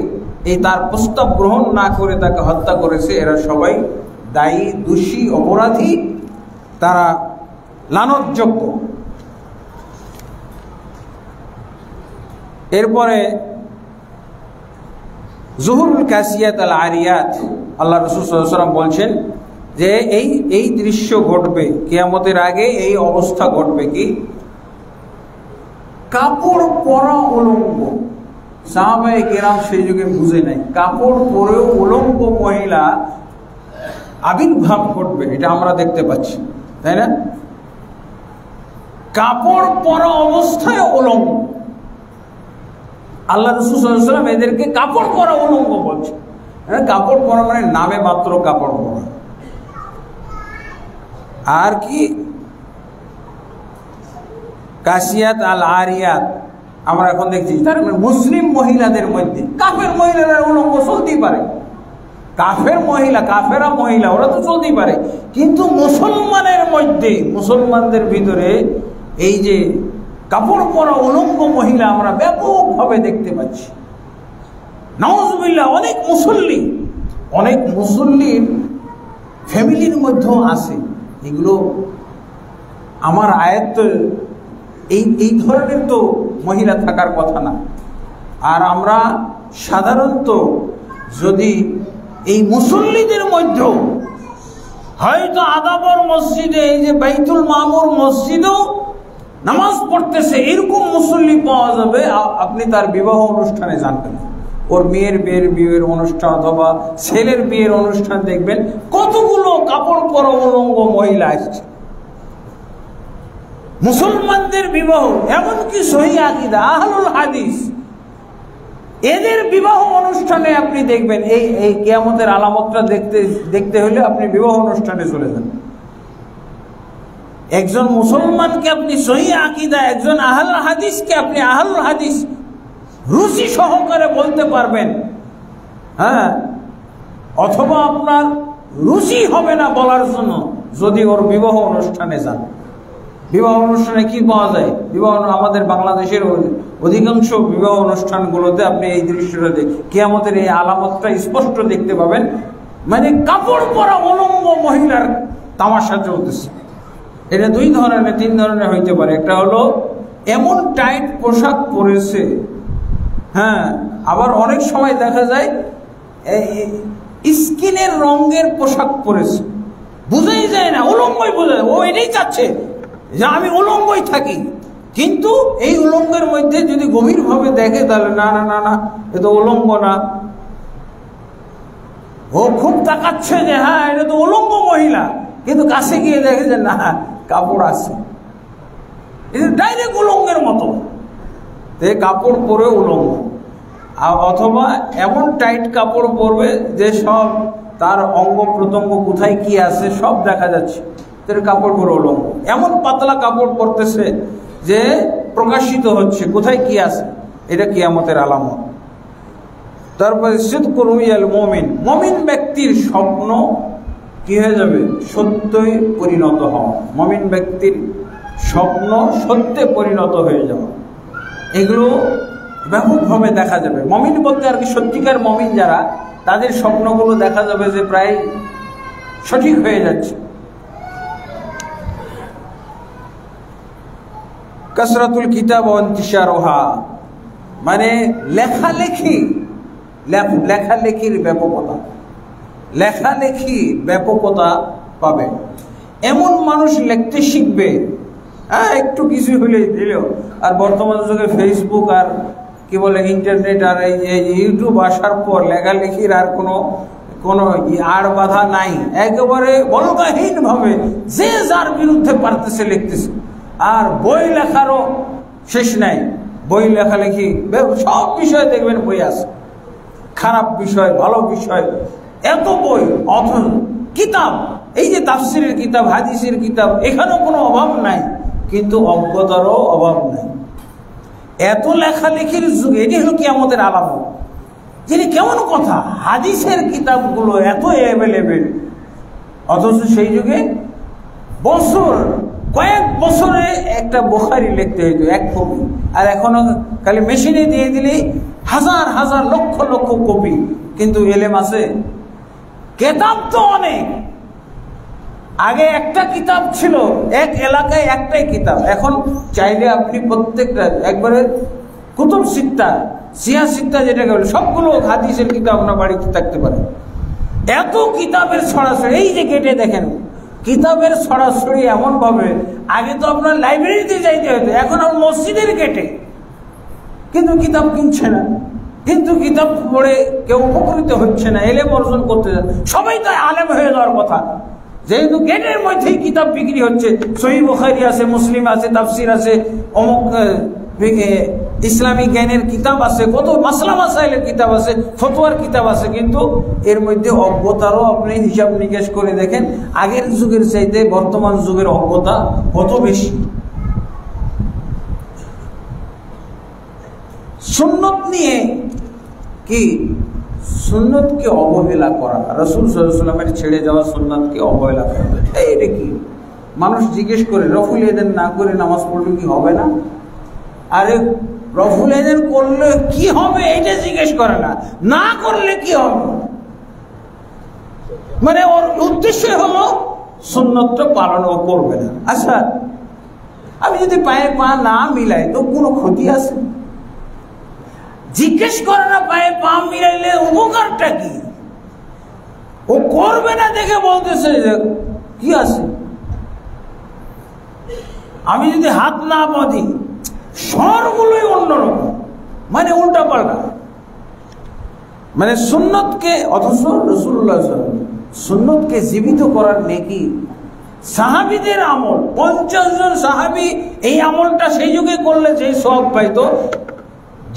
তার প্রস্তাব গ্রহণ না করে তাকে হত্যা করেছে, এরা সবাই দায়ী, দোষী, অপরাধী, তারা লানতযোগ্য। এরপরে জুহুরুল কাসিয়াত আল আরিয়াত, আল্লাহ রাসূল সাল্লাল্লাহু আলাইহি ওয়াসাল্লাম বলছেন যে এই দৃশ্য ঘটবে, কিয়ামতের আগে এই অবস্থা ঘটবে কি, কাপড় পরা উলঙ্গ। সাহাবায়ে কেরাম সেই যুগে বুঝে নাই, কাপড় পরেও উলঙ্গ মহিলা আবির্ভাব ঘটবে, এটা আমরা দেখতে পাচ্ছি, তাই না? কাপড় পরা অবস্থায় উলঙ্গ। আল্লাহ রাসূল সাল্লাল্লাহু আলাইহি ওয়াসাল্লাম এদেরকে কাপড় পরা উলঙ্গ বলছে। কাপড় পরা মানে নামে মাত্র কাপড় পরা। আর কি কাসিয়াত আল আরিয়াত আমরা এখন দেখছি, তার মানে মুসলিম মহিলাদের মধ্যে কাফের মহিলারা উলঙ্গ চলতেই পারে, কাফেরা মহিলা ওরা তো চলতেই পারে, কিন্তু মুসলমানের মধ্যে, মুসলমানদের ভিতরে এই যে কাপড় পরা উলঙ্গ মহিলা আমরা ব্যাপকভাবে দেখতে পাচ্ছি। নাউজুবিল্লাহ, অনেক মুসল্লির ফ্যামিলির মধ্যেও আছে। এগুলো আমার আয়াত, এই ধরনের তো মহিলা থাকার কথা না। আর আমরা সাধারণত যদি এই মুসল্লিদের মধ্যেও হয়তো আদাবর মসজিদে, এই যে বাইতুল মামুর মসজিদেও নামাজ পড়তেছে, এরকম মুসল্লি পাওয়া যাবে, আপনি তার বিবাহ অনুষ্ঠানে জানবেন, ওর বিয়ের অনুষ্ঠান অথবা ছেলের বিয়ের অনুষ্ঠান দেখবেন কতগুলো কাপড় পরা উলঙ্গ মহিলা আসছে। মুসলমানদের বিবাহ, এমনকি সহিহ আকীদা আহলুল হাদিস, এদের বিবাহ অনুষ্ঠানে আপনি দেখবেন এই কিয়ামতের আলামতটা দেখতে হলে আপনি বিবাহ অনুষ্ঠানে চলে যান। একজন মুসলমানকে আপনি সহিহ আকীদা, একজন আহলুল হাদিসকে আপনি আহলুল হাদিস রুচি সহকারে বলতে পারবেন, হ্যাঁ, অথবা আপনার রুচি হবে না বলার জন্য যদি ওর বিবাহ অনুষ্ঠানে যান। বিবাহ অনুষ্ঠানে কি পাওয়া যায়? বিবাহ আমাদের বাংলাদেশের অধিকাংশ বিবাহ অনুষ্ঠানগুলোতে আপনি এই দৃশ্যটা কিয়ামতের এই আলামতটা স্পষ্ট দেখতে পাবেন। মানে কাপড় পরা উলঙ্গ মহিলার তামাশা চলতেছে। এটা দুই ধরনের, তিন ধরনের হইতে পারে। একটা হলো এমন টাইট পোশাক পরেছে, হ্যাঁ, আবার অনেক সময় দেখা যায় স্কিনের রঙের পোশাক পরেছে, বুঝাই যায় না, উলঙ্গই বোঝা যায়। ও এটাই চাচ্ছে যে আমি উলঙ্গই থাকি, কিন্তু এই উলঙ্গের মধ্যে যদি গভীরভাবে দেখে তাহলে না না না না, এ তো উলঙ্গ না। ও খুব তাকাচ্ছে যে হ্যাঁ এটা তো উলঙ্গ মহিলা, কিন্তু কাছে গিয়ে দেখে যে না কাপড় আছে, এটা ডাইরেক্ট উলঙ্গের মতো। কাপড় পরে উলঙ্গ, অথবা এমন টাইট কাপড় পরবে যে সব তার অঙ্গ প্রত্যঙ্গ কোথায় কি আছে সব দেখা যাচ্ছে, কাপড় পরে উলঙ্গ। এমন পাতলা কাপড় পরতেছে যে প্রকাশিত হচ্ছে কোথায় কি আছে, এটা কিয়ামতের আলামত। তারপরে সিদক রুয়াল মুমিন, মুমিন ব্যক্তির স্বপ্ন কি হয়ে যাবে? সত্যই পরিণত হওয়া। মুমিন ব্যক্তির স্বপ্ন সত্যে পরিণত হয়ে যাওয়া, এগুলো ব্যাপকভাবে দেখা যাবে। মুমিন বলতে আর কি সত্যিকার মুমিন যারা, তাদের স্বপ্নগুলো দেখা যাবে যে প্রায় সঠিক হয়ে যাচ্ছে। কাসরাতুল কিতাব ওয়া ইন্তিশারুহা, মানে লেখালেখির ব্যাপকতা, লেখালেখি ব্যাপকতা পাবে। এমন মানুষ লিখতে শিখবে, হ্যাঁ, একটু কিছু হলেই দিল। আর বর্তমান যুগে ফেসবুক আর কি বলে ইন্টারনেট আর এই যে ইউটিউব আসার পর লেখালেখির আর কোনো আড় বাধা নাই। একেবারে বলগাহীন ভাবে যে যার বিরুদ্ধে পারতেছে লিখতেছে। আর বই লেখারও শেষ নাই। বই লেখালেখি সব বিষয়ে দেখবেন বই আছে, খারাপ বিষয়, ভালো বিষয়, এত বই। অথচ কিতাব, এই যে তাফসিরের কিতাব, হাদিসের কিতাব, এখানেও কোনো অভাব নাই, কিন্তু অজ্ঞতারও অভাব নাই। এত লেখালেখির যুগে এটি হলো কিয়ামতের আলামত। যিনি কেমন কথা, হাদিসের কিতাবগুলো এত অ্যাভেলেবেল, অথচ সেই যুগে কয়েক বছরে একটা বুখারী লিখতে হইতো এক কপি, আর এখনো খালি মেশিনে দিয়ে দিলেই হাজার হাজার লক্ষ লক্ষ কপি। কিন্তু এলেম আছে, কিতাব তো অনেক। আগে একটা কিতাব ছিল, এক এলাকায় একটাই কিতাব। এখন চাইলে আপনি প্রত্যেকটা একবারে কুতুব সিত্তা, সিয়া সিত্তা যেটাকে বলে, সবগুলো হাদিসের কিতাব আপনার বাড়িতে থাকতে পারে। এত কিতাবের ছড়াছড়ি, এই যে গেটে দেখেন কিতাবের ছড়াছড়ি এমন ভাবে। আগে তো আপনার লাইব্রেরিতে যাইতে হতো, এখন আর মসজিদের গেটে। কিন্তু কিতাব কিনছে না, কিন্তু কিতাব পড়ে কেউ উপকৃত হচ্ছে না, এলেম অর্জন করতে যান। সবাই তো আলেম হয়ে যাওয়ার কথা, যেহেতু গেটের মধ্যেই কিতাব বিক্রি হচ্ছে। সহিহ বুখারী আছে, মুসলিম আছে, তাফসির আছে, অমুক ইসলামী জ্ঞানের কিতাব আছে, কত মাসলা মাসাইলের কিতাব আছে, ফতোয়ার কিতাব আছে। কিন্তু এর মধ্যে অজ্ঞতারও আপনি হিসাব নিকেশ করে দেখেন, আগের যুগের চাইতে বর্তমান যুগের অজ্ঞতা কত বেশি। সুন্নত নিয়ে কি, সুন্নতকে অবহেলা করা, রাসূল সাল্লাল্লাহু আলাইহি ওয়াসাল্লামের ছেড়ে যাওয়া সুন্নতকে অবহেলা করা, এইটা কি? মানুষ জিজ্ঞেস করে রফুল এদেন না করে নামাজ পড়লে কি হবে না? আরে রফুল এদেন করলে কি হবে এটা জিজ্ঞেস করে না, না করলে কি হবে। মানে ওর উদ্দেশ্য হলো সুন্নতটা পালন ও করবে না। আচ্ছা, আমি যদি পায়ে পা না মিলাই তো কোনো ক্ষতি আছে? জিজ্ঞেস করে না পায়ে পা মিলাইলে উপকারটা কি? ও করবে না দেখে বলতেছে যে কি আছে। আমি যদি হাত না বাঁধি, স্বরগুলোই অন্যরকম, মানে উল্টা পাল্টা। মানে সুন্নতকে, অথচ রাসূলুল্লাহ সাল্লাল্লাহু আলাইহি ওয়াসাল্লাম সুন্নতকে জীবিত করার নেকি, সাহাবীদের আমল, 50 জন সাহাবী এই আমলটা সেই যুগে করলে যে সওয়াব পাইতো,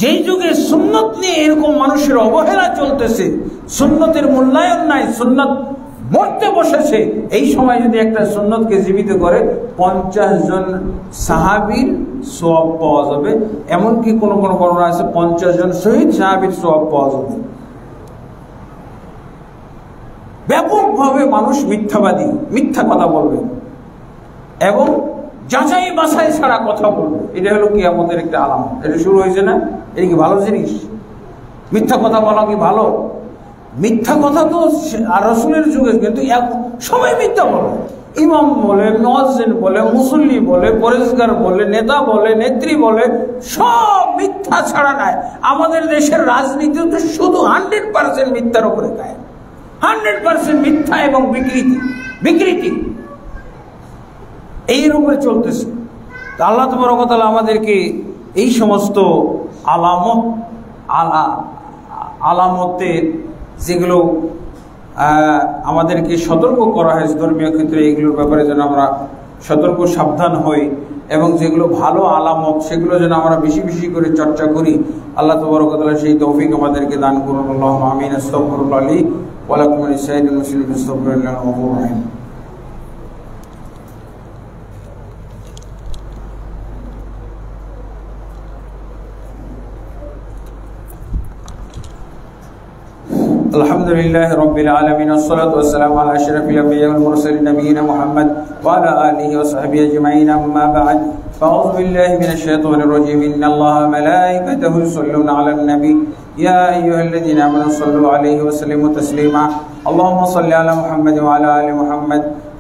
যেই যুগে সুন্নত নিয়ে এরকম মানুষের অবহেলা চলতেছে, সুন্নতের মূল্যায়ন নাই, সুন্নত মরতে বসেছে, এই সময় যদি একটা সুন্নতকে জীবিত করে 50 জন সাহাবীর সওয়াব পাওয়া যাবে। এমনকি কোন কোন বর্ণনা আছে 50 জন শহীদ সাহাবীর সওয়াব পাওয়া যাবে। ব্যাপকভাবে মানুষ মিথ্যাবাদী, মিথ্যা কথা বলবে এবং যাচাই বাছাই ছাড়া কথা বলবে। এটা হলো কিয়ামতের একটা আলামত। এটা শুরু হয়েছে না? এটা কি ভালো জিনিস? মিথ্যা কথা বলা কি ভালো? মিথ্যা কথা তো আর রাসূলের যুগে কিন্তু সবাই মিথ্যা বলে। ইমাম বলে, মুয়াজ্জিন বলে, মুসল্লি বলে, পরেজগার বলে, নেতা বলে, নেত্রী বলে, সব মিথ্যা ছাড়া নাই। আমাদের দেশের রাজনীতি তো শুধু 100% মিথ্যার উপরে কায়েম। 100% মিথ্যা এবং বিকৃতি এর উপরে চলতেছে। আল্লাহ তাবারক ওয়া তাআলা আমাদেরকে এই সমস্ত আলামতের যেগুলো আমাদেরকে সতর্ক করা হয়েছে ধর্মীয় ক্ষেত্রে, এগুলোর ব্যাপারে যেন আমরা সতর্ক সাবধান হই এবং যেগুলো ভালো আলামত সেগুলো যেন আমরা বেশি বেশি করে চর্চা করি। আল্লাহ তাবারক ওয়া তাআলা সেই তৌফিক আমাদেরকে দান করুন। আল্লাহুম্মা আমিন। আস্তাগফিরুল্লাহ লি ওয়া লাকুম ওয়া লিসাইরিল মুসলিমিন আস্তাগফিরুল্লাহ ওয়া রাহিম। الحمد لله رب العالمين والصلاة والسلام على أشرف الأنبياء والمرسلين نبينا محمد وعلى آله وصحبه أجمعين. أما بعد فأعوذ بالله من الشيطان الرجيم. إن الله وملائكته يصلون على النبي يا أيها الذين آمنوا صلوا عليه وسلموا تسليما. اللهم صل على محمد وعلى آل محمد